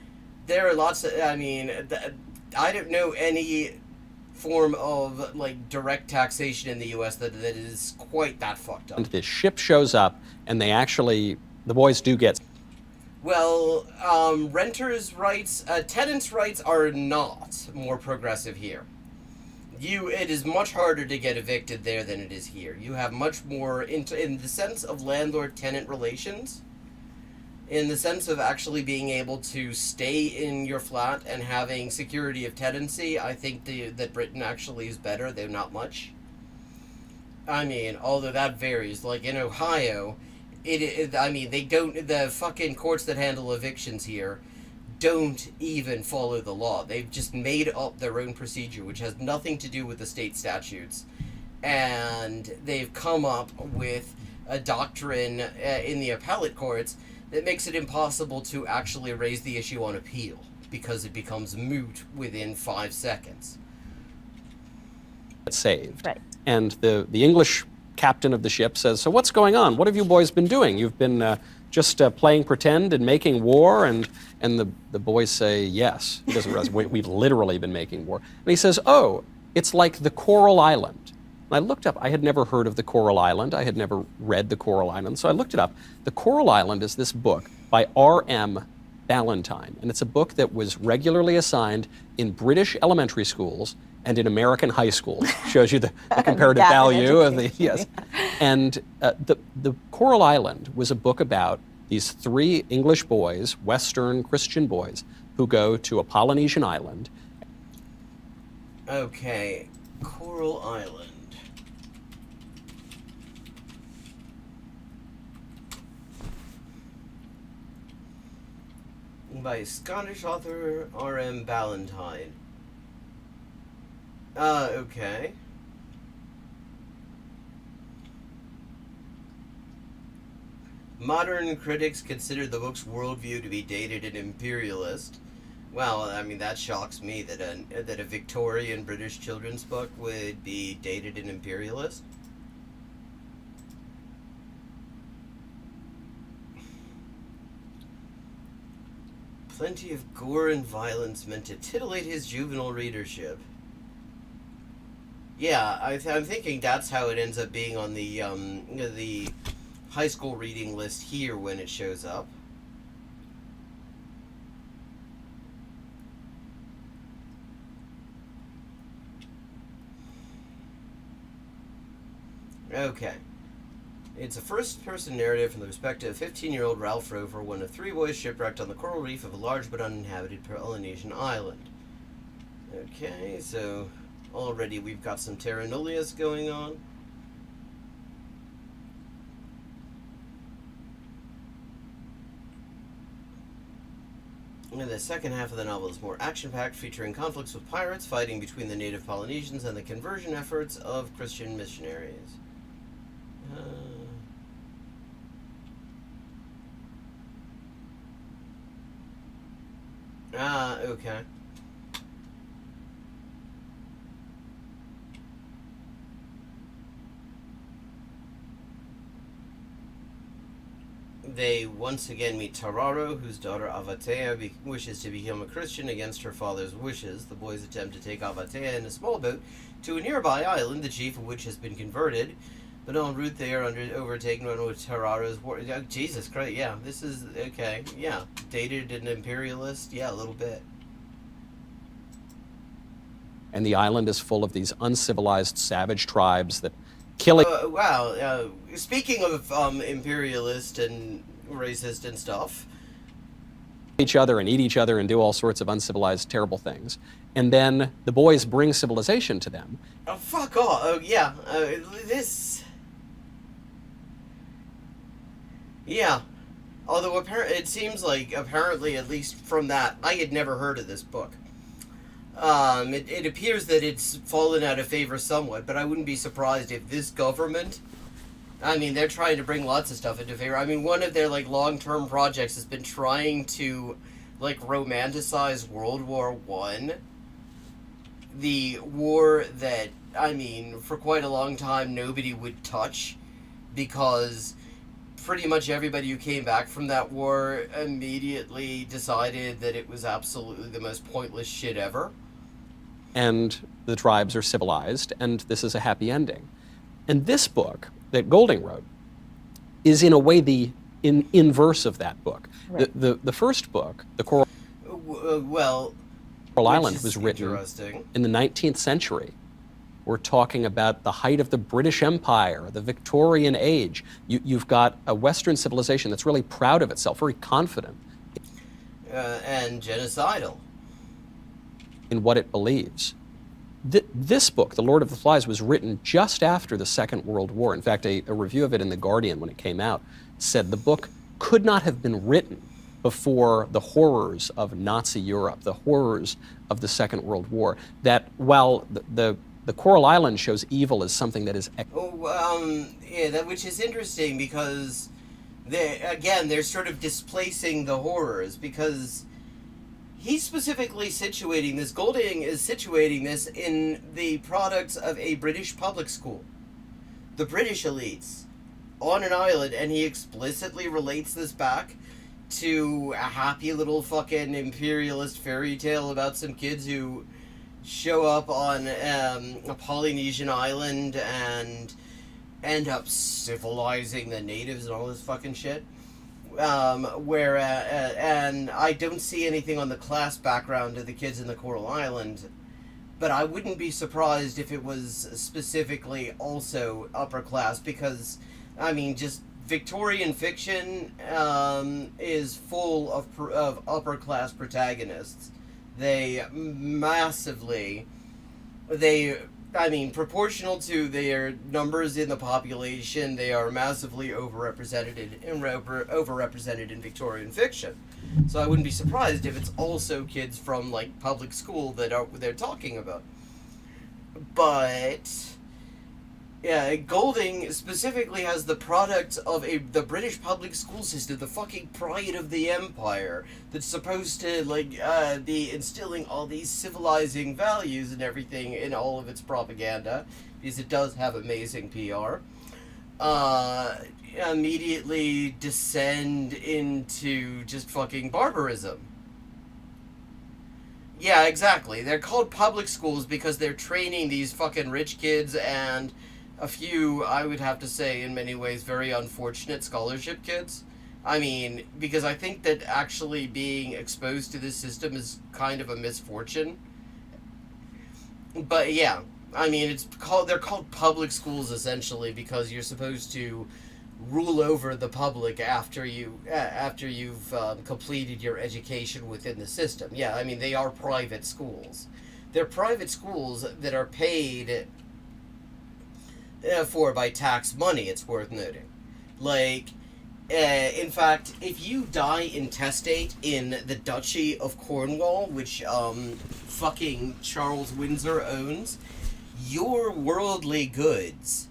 there are lots of, I don't know any form of like direct taxation in the US that is quite that fucked up. And this ship shows up, and the boys do get. Well, renters' rights, tenants' rights are not more progressive here. It is much harder to get evicted there than it is here. You have much more, in the sense of landlord-tenant relations, in the sense of actually being able to stay in your flat and having security of tenancy, I think that Britain actually is better, though not much. I mean, although that varies. Like in Ohio, the fucking courts that handle evictions here don't even follow the law. They've just made up their own procedure, which has nothing to do with the state statutes. And they've come up with a doctrine in the appellate courts that makes it impossible to actually raise the issue on appeal, because it becomes moot within 5 seconds. Saved. Right. And the English captain of the ship says, "So what's going on? What have you boys been doing? You've been just playing pretend and making war?" And the boys say, "Yes." He doesn't realize we've literally been making war. And he says, "Oh, it's like the Coral Island." And I looked up. I had never heard of the Coral Island. I had never read the Coral Island. So I looked it up. The Coral Island is this book by R.M. Ballantyne. And it's a book that was regularly assigned in British elementary schools and in American high schools. Shows you the comparative value of the, yes. And the Coral Island was a book about these 3 English boys, Western Christian boys, who go to a Polynesian island. Okay, Coral Island. By Scottish author R.M. Ballantyne. Okay. Modern critics consider the book's worldview to be dated and imperialist. Well, I mean, that shocks me that a Victorian British children's book would be dated and imperialist. Plenty of gore and violence meant to titillate his juvenile readership. Yeah, I'm thinking that's how it ends up being on the high school reading list here when it shows up. Okay. It's a first-person narrative from the perspective of 15-year-old Ralph Rover, one of 3 boys shipwrecked on the coral reef of a large but uninhabited Polynesian island. Okay, so already we've got some terra nullius going on. And the second half of the novel is more action-packed, featuring conflicts with pirates, fighting between the native Polynesians, and the conversion efforts of Christian missionaries. Okay. they once again meet Tararo, whose daughter Avatea wishes to become a Christian against her father's wishes. The boys attempt to take Avatea in a small boat to a nearby island, the chief of which has been converted. But en route, they are overtaken with Tararo's war. Jesus Christ, yeah, this is okay. Yeah, dated and imperialist, yeah, a little bit. And the island is full of these uncivilized savage tribes that kill wow. Speaking of imperialist and racist and stuff, each other and eat each other and do all sorts of uncivilized, terrible things. And then the boys bring civilization to them. Oh, fuck off. Oh, yeah. This... Yeah. Although it seems like, apparently, at least from that, I had never heard of this book. It appears that it's fallen out of favor somewhat, but I wouldn't be surprised if this government... I mean, they're trying to bring lots of stuff into favor. I mean, one of their, like, long-term projects has been trying to, like, romanticize World War I. The war that, I mean, for quite a long time nobody would touch, because pretty much everybody who came back from that war immediately decided that it was absolutely the most pointless shit ever. And the tribes are civilized, and this is a happy ending. And this book that Golding wrote is in a way the inverse of that book. Right. The first book, The Coral Island, was written in the 19th century. We're talking about the height of the British Empire, the Victorian age. You've got a Western civilization that's really proud of itself, very confident. And genocidal. In what it believes. This book, The Lord of the Flies, was written just after the Second World War. In fact, a review of it in The Guardian when it came out said the book could not have been written before the horrors of Nazi Europe, the horrors of the Second World War. That while the Coral Island shows evil as something that is... Yeah, which is interesting because, they're sort of displacing the horrors, because he's specifically situating this, Golding is situating this in the products of a British public school. The British elites on an island, and he explicitly relates this back to a happy little fucking imperialist fairy tale about some kids who show up on a Polynesian island and end up civilizing the natives and all this fucking shit. And I don't see anything on the class background of the kids in the Coral Island, but I wouldn't be surprised if it was specifically also upper class, because, I mean, just Victorian fiction is full of upper class protagonists. Proportional to their numbers in the population, they are massively overrepresented in Victorian fiction. So I wouldn't be surprised if it's also kids from, like, public school that they're talking about. But yeah, Golding specifically has the product of the British public school system, the fucking pride of the empire, that's supposed to, like, be instilling all these civilizing values and everything in all of its propaganda, because it does have amazing PR, immediately descend into just fucking barbarism. Yeah, exactly. They're called public schools because they're training these fucking rich kids and a few, I would have to say, in many ways, very unfortunate scholarship kids. I mean, because I think that actually being exposed to this system is kind of a misfortune. But yeah, I mean, they're called public schools essentially because you're supposed to rule over the public after you've completed your education within the system. Yeah, I mean, they are private schools. They're private schools that are paid for by tax money, it's worth noting. Like, in fact, if you die intestate in the Duchy of Cornwall, which fucking Charles Windsor owns, your worldly goods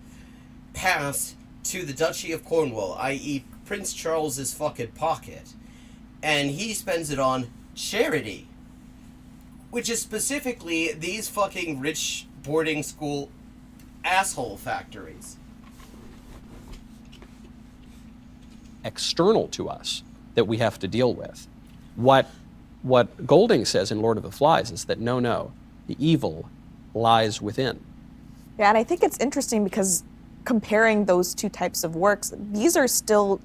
pass to the Duchy of Cornwall, i.e. Prince Charles's fucking pocket, and he spends it on charity, which is specifically these fucking rich boarding school asshole factories. external to us that we have to deal with. What Golding says in Lord of the Flies is that no, the evil lies within. Yeah, and I think it's interesting because comparing those two types of works, this is still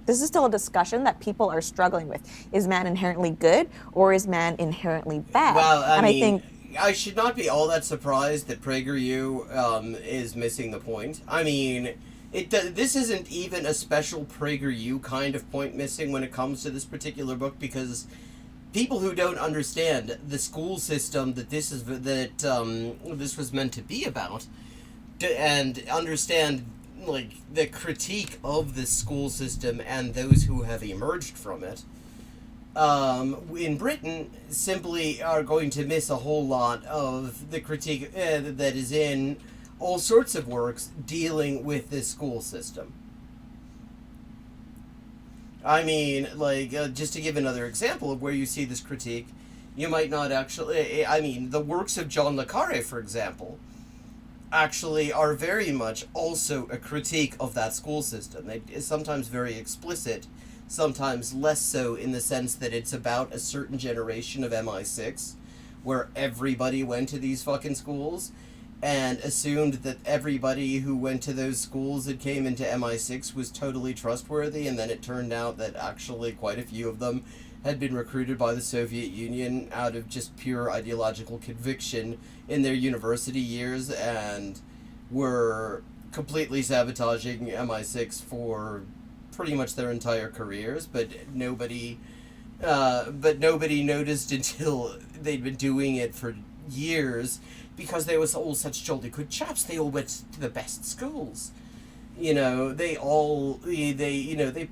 a discussion that people are struggling with. Is man inherently good or is man inherently bad? Well, I mean, think I should not be all that surprised that PragerU is missing the point. I mean, this isn't even a special PragerU kind of point missing when it comes to this particular book, because people who don't understand the school system that this was meant to be about, and understand like the critique of the school system and those who have emerged from it, in Britain, simply are going to miss a whole lot of the critique that is in all sorts of works dealing with this school system. I mean, like, just to give another example of where you see this critique, you might not actually... I mean, the works of John le Carré, for example, actually are very much also a critique of that school system. It's sometimes very explicit, sometimes less so, in the sense that it's about a certain generation of MI6, where everybody went to these fucking schools, and assumed that everybody who went to those schools that came into MI6 was totally trustworthy, and then it turned out that actually quite a few of them had been recruited by the Soviet Union out of just pure ideological conviction in their university years, and were completely sabotaging MI6 for pretty much their entire careers, but nobody noticed until they'd been doing it for years, because they were all such jolly good chaps. They all went to the best schools. You know, they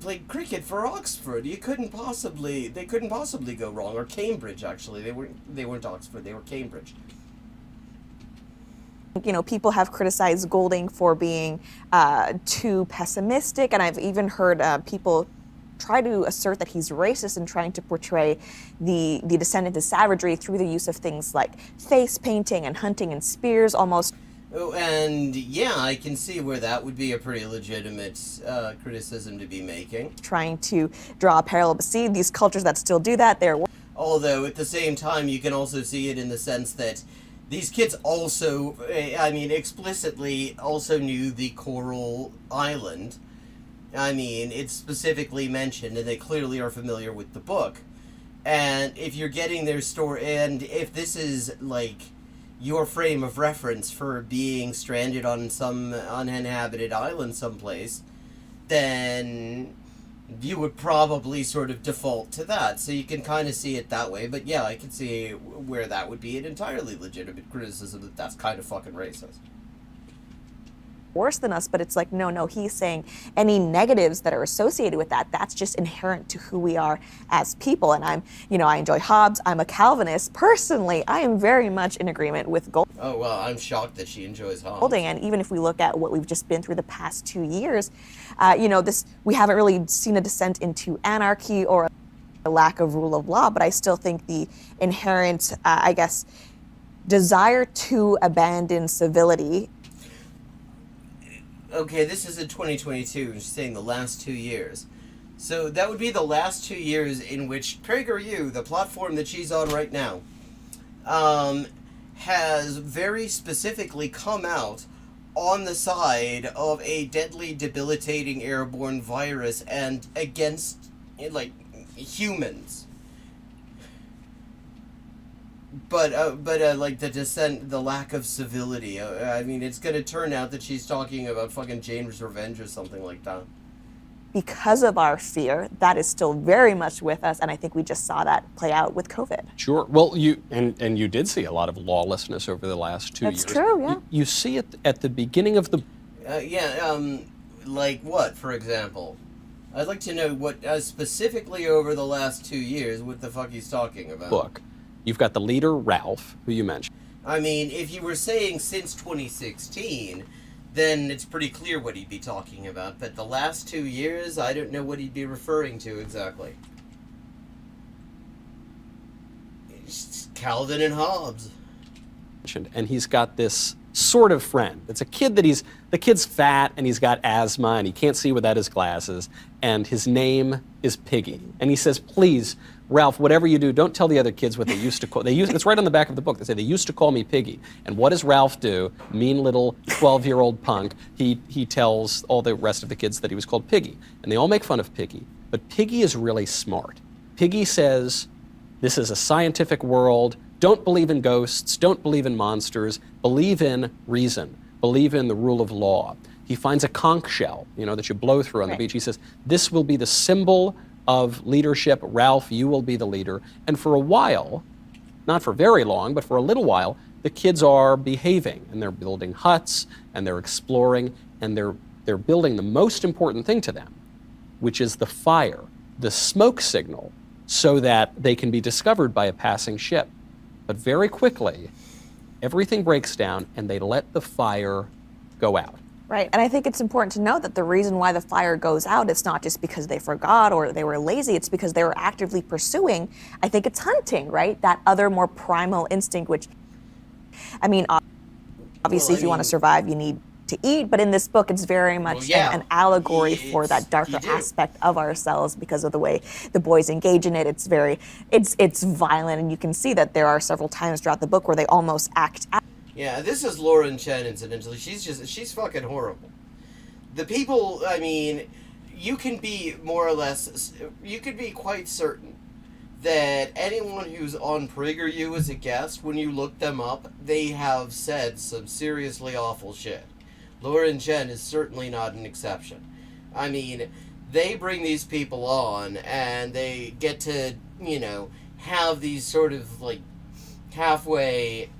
played cricket for Oxford. They couldn't possibly go wrong. Or Cambridge, actually. They weren't Oxford, they were Cambridge. You know, people have criticized Golding for being too pessimistic, and I've even heard people try to assert that he's racist in trying to portray the descendant of savagery through the use of things like face painting and hunting and spears, almost. Oh, and yeah, I can see where that would be a pretty legitimate criticism to be making. Trying to draw a parallel, but see, these cultures that still do that, Although, at the same time, you can also see it in the sense that these kids also, I mean, explicitly also knew the Coral Island. I mean, it's specifically mentioned, and they clearly are familiar with the book. And if you're getting their story, and if this is, like, your frame of reference for being stranded on some uninhabited island someplace, then you would probably sort of default to that. So you can kind of see it that way. But yeah, I can see where that would be an entirely legitimate criticism, that that's kind of fucking racist. worse than us, but it's like, no, he's saying any negatives that are associated with that, that's just inherent to who we are as people. And I enjoy Hobbes. I'm a Calvinist. Personally, I am very much in agreement with Golding. Oh, well, I'm shocked that she enjoys Hobbes. And even if we look at what we've just been through the past 2 years, we haven't really seen a descent into anarchy or a lack of rule of law, but I still think the inherent, desire to abandon civility. Okay, this is in 2022, she's saying the last 2 years. So that would be the last 2 years in which PragerU, the platform that she's on right now, has very specifically come out on the side of a deadly, debilitating airborne virus and against, humans. But the dissent, the lack of civility. It's going to turn out that she's talking about fucking James Revenge or something like that. Because of our fear, that is still very much with us, and I think we just saw that play out with COVID. Sure. Well, you did see a lot of lawlessness over the last 2 years. That's true, yeah. You see it at the beginning of the... Like what, for example? I'd like to know what, specifically over the last 2 years, what the fuck he's talking about. book. You've got the leader, Ralph, who you mentioned. If you were saying since 2016, then it's pretty clear what he'd be talking about. But the last 2 years, I don't know what he'd be referring to exactly. It's Calvin and Hobbes. And he's got this sort of friend. It's a kid that the kid's fat and he's got asthma and he can't see without his glasses, and his name is Piggy. And he says, please, Ralph, whatever you do, don't tell the other kids what they used to call. It's right on the back of the book. They say they used to call me Piggy. And what does Ralph do? Mean little 12-year-old punk. He tells all the rest of the kids that he was called Piggy, and they all make fun of Piggy. But Piggy is really smart. Piggy says, this is a scientific world. Don't believe in ghosts. Don't believe in monsters. Believe in reason. Believe in the rule of law. He finds a conch shell, that you blow through on the beach. He says, this will be the symbol of leadership. Ralph, you will be the leader. And for a while, not for very long, but for a little while, the kids are behaving, and they're building huts, and they're exploring, and they're building the most important thing to them, which is the fire, the smoke signal, so that they can be discovered by a passing ship. But very quickly, everything breaks down, and they let the fire go out. Right, and I think it's important to note that the reason why the fire goes out, it's not just because they forgot or they were lazy, it's because they were actively pursuing, I think it's hunting, right? That other more primal instinct, which, obviously if you want to survive, you need to eat, but in this book, it's very much an allegory for that darker aspect of ourselves because of the way the boys engage in it. It's violent, and you can see that there are several times throughout the book where they almost act out. Yeah, this is Lauren Chen, incidentally. She's fucking horrible. The people, you can be you could be quite certain that anyone who's on PragerU as a guest, when you look them up, they have said some seriously awful shit. Lauren Chen is certainly not an exception. They bring these people on, and they get to, have these sort of, halfway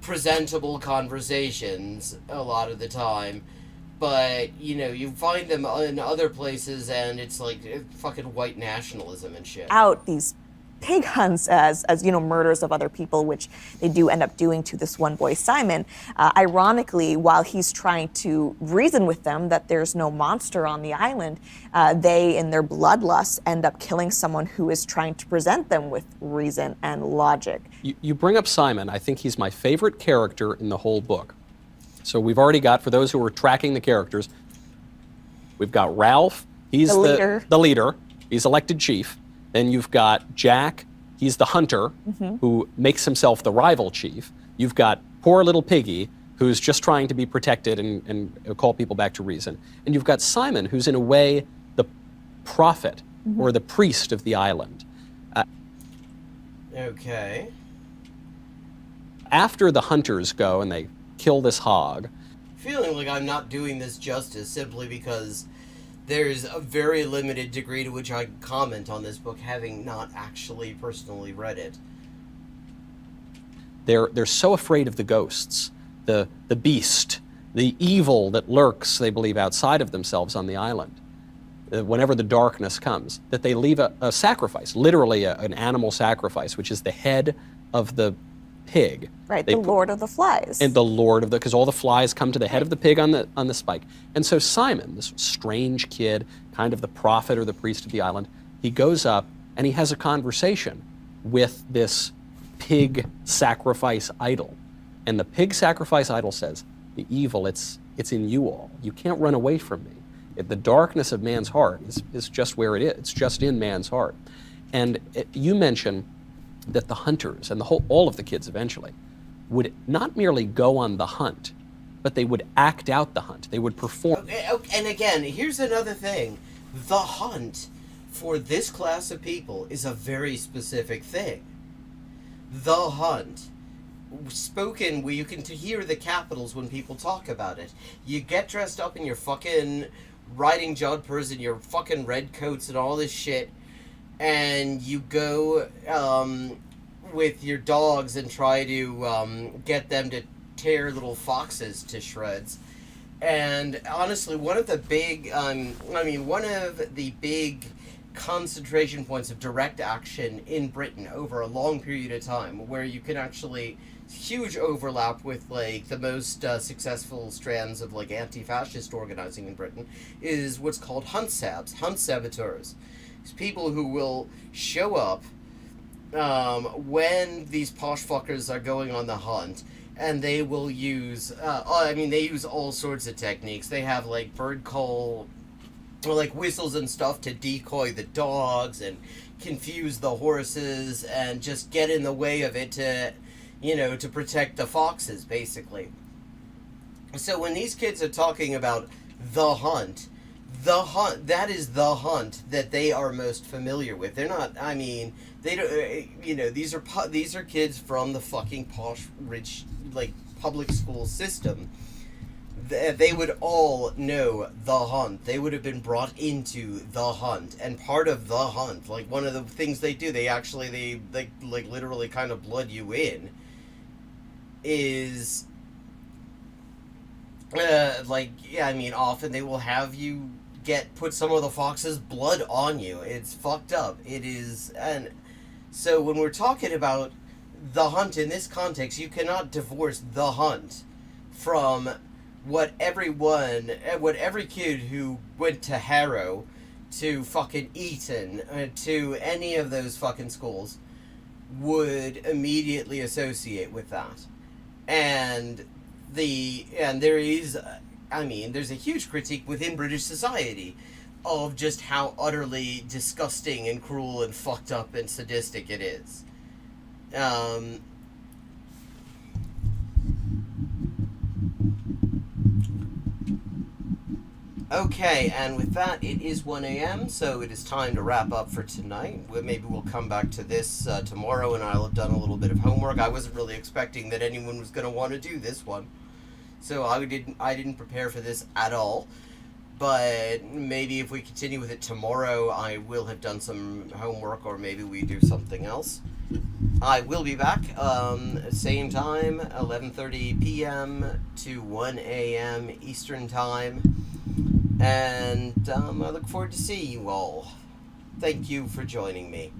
presentable conversations a lot of the time, but you find them in other places and it's like fucking white nationalism and shit. Out these pig hunts as murders of other people, which they do end up doing to this one boy, Simon. Ironically, while he's trying to reason with them that there's no monster on the island, they, in their bloodlust, end up killing someone who is trying to present them with reason and logic. You bring up Simon. I think he's my favorite character in the whole book. So we've already got, for those who are tracking the characters, we've got Ralph. He's the leader. He's elected chief. Then you've got Jack, he's the hunter, who makes himself the rival chief. You've got poor little Piggy, who's just trying to be protected and call people back to reason. And you've got Simon, who's in a way the prophet or the priest of the island. Okay. After the hunters go and they kill this hog. Feeling like I'm not doing this justice simply because there's a very limited degree to which I can comment on this book, having not actually personally read it. They're so afraid of the ghosts, the beast, the evil that lurks, they believe, outside of themselves on the island, whenever the darkness comes, that they leave a sacrifice, literally an animal sacrifice, which is the head of the pig. Right, the Lord of the Flies. And the Lord of because all the flies come to the head of the pig on the spike. And so Simon, this strange kid, kind of the prophet or the priest of the island, he goes up and he has a conversation with this pig sacrifice idol. And the pig sacrifice idol says, the evil, it's in you all. You can't run away from me. The darkness of man's heart is just where it is. It's just in man's heart. And you mention that the hunters and all of the kids eventually would not merely go on the hunt, but they would act out the hunt. They would perform. And again, here's another thing. The hunt for this class of people is a very specific thing. The hunt. Spoken where you can hear the capitals when people talk about it. You get dressed up in your fucking riding jodhpurs and your fucking red coats and all this shit, and you go with your dogs and try to get them to tear little foxes to shreds. And honestly, one of the big concentration points of direct action in Britain over a long period of time, where you can actually huge overlap with the most successful strands of anti-fascist organizing in Britain, is what's called hunt saboteurs. It's people who will show up when these posh fuckers are going on the hunt and they will use, I mean, they use all sorts of techniques. They have, like, bird call, or, like, whistles and stuff to decoy the dogs and confuse the horses and just get in the way of it to, you know, to protect the foxes, basically. So when these kids are talking about the hunt, that is the hunt that they are most familiar with. They're not, I mean, they don't, you know, these are kids from the fucking posh, rich, like, public school system. They would all know the hunt. They would have been brought into the hunt, and part of the hunt, like, one of the things they do, they like literally kind of blood you in, is like, yeah, I mean, often they will have you put some of the fox's blood on you. It's fucked up. It is. And so when we're talking about the hunt in this context, you cannot divorce the hunt from what every kid who went to Harrow, to fucking Eton, to any of those fucking schools would immediately associate with that. And there is, I mean, there's a huge critique within British society of just how utterly disgusting and cruel and fucked up and sadistic it is. Okay, and with that, it is 1 a.m., so it is time to wrap up for tonight. Maybe we'll come back to this tomorrow, and I'll have done a little bit of homework. I wasn't really expecting that anyone was going to want to do this one, so I didn't prepare for this at all. But maybe if we continue with it tomorrow, I will have done some homework, or maybe we do something else. I will be back, same time, 11:30 p.m. to 1 a.m. Eastern Time. And I look forward to seeing you all. Thank you for joining me.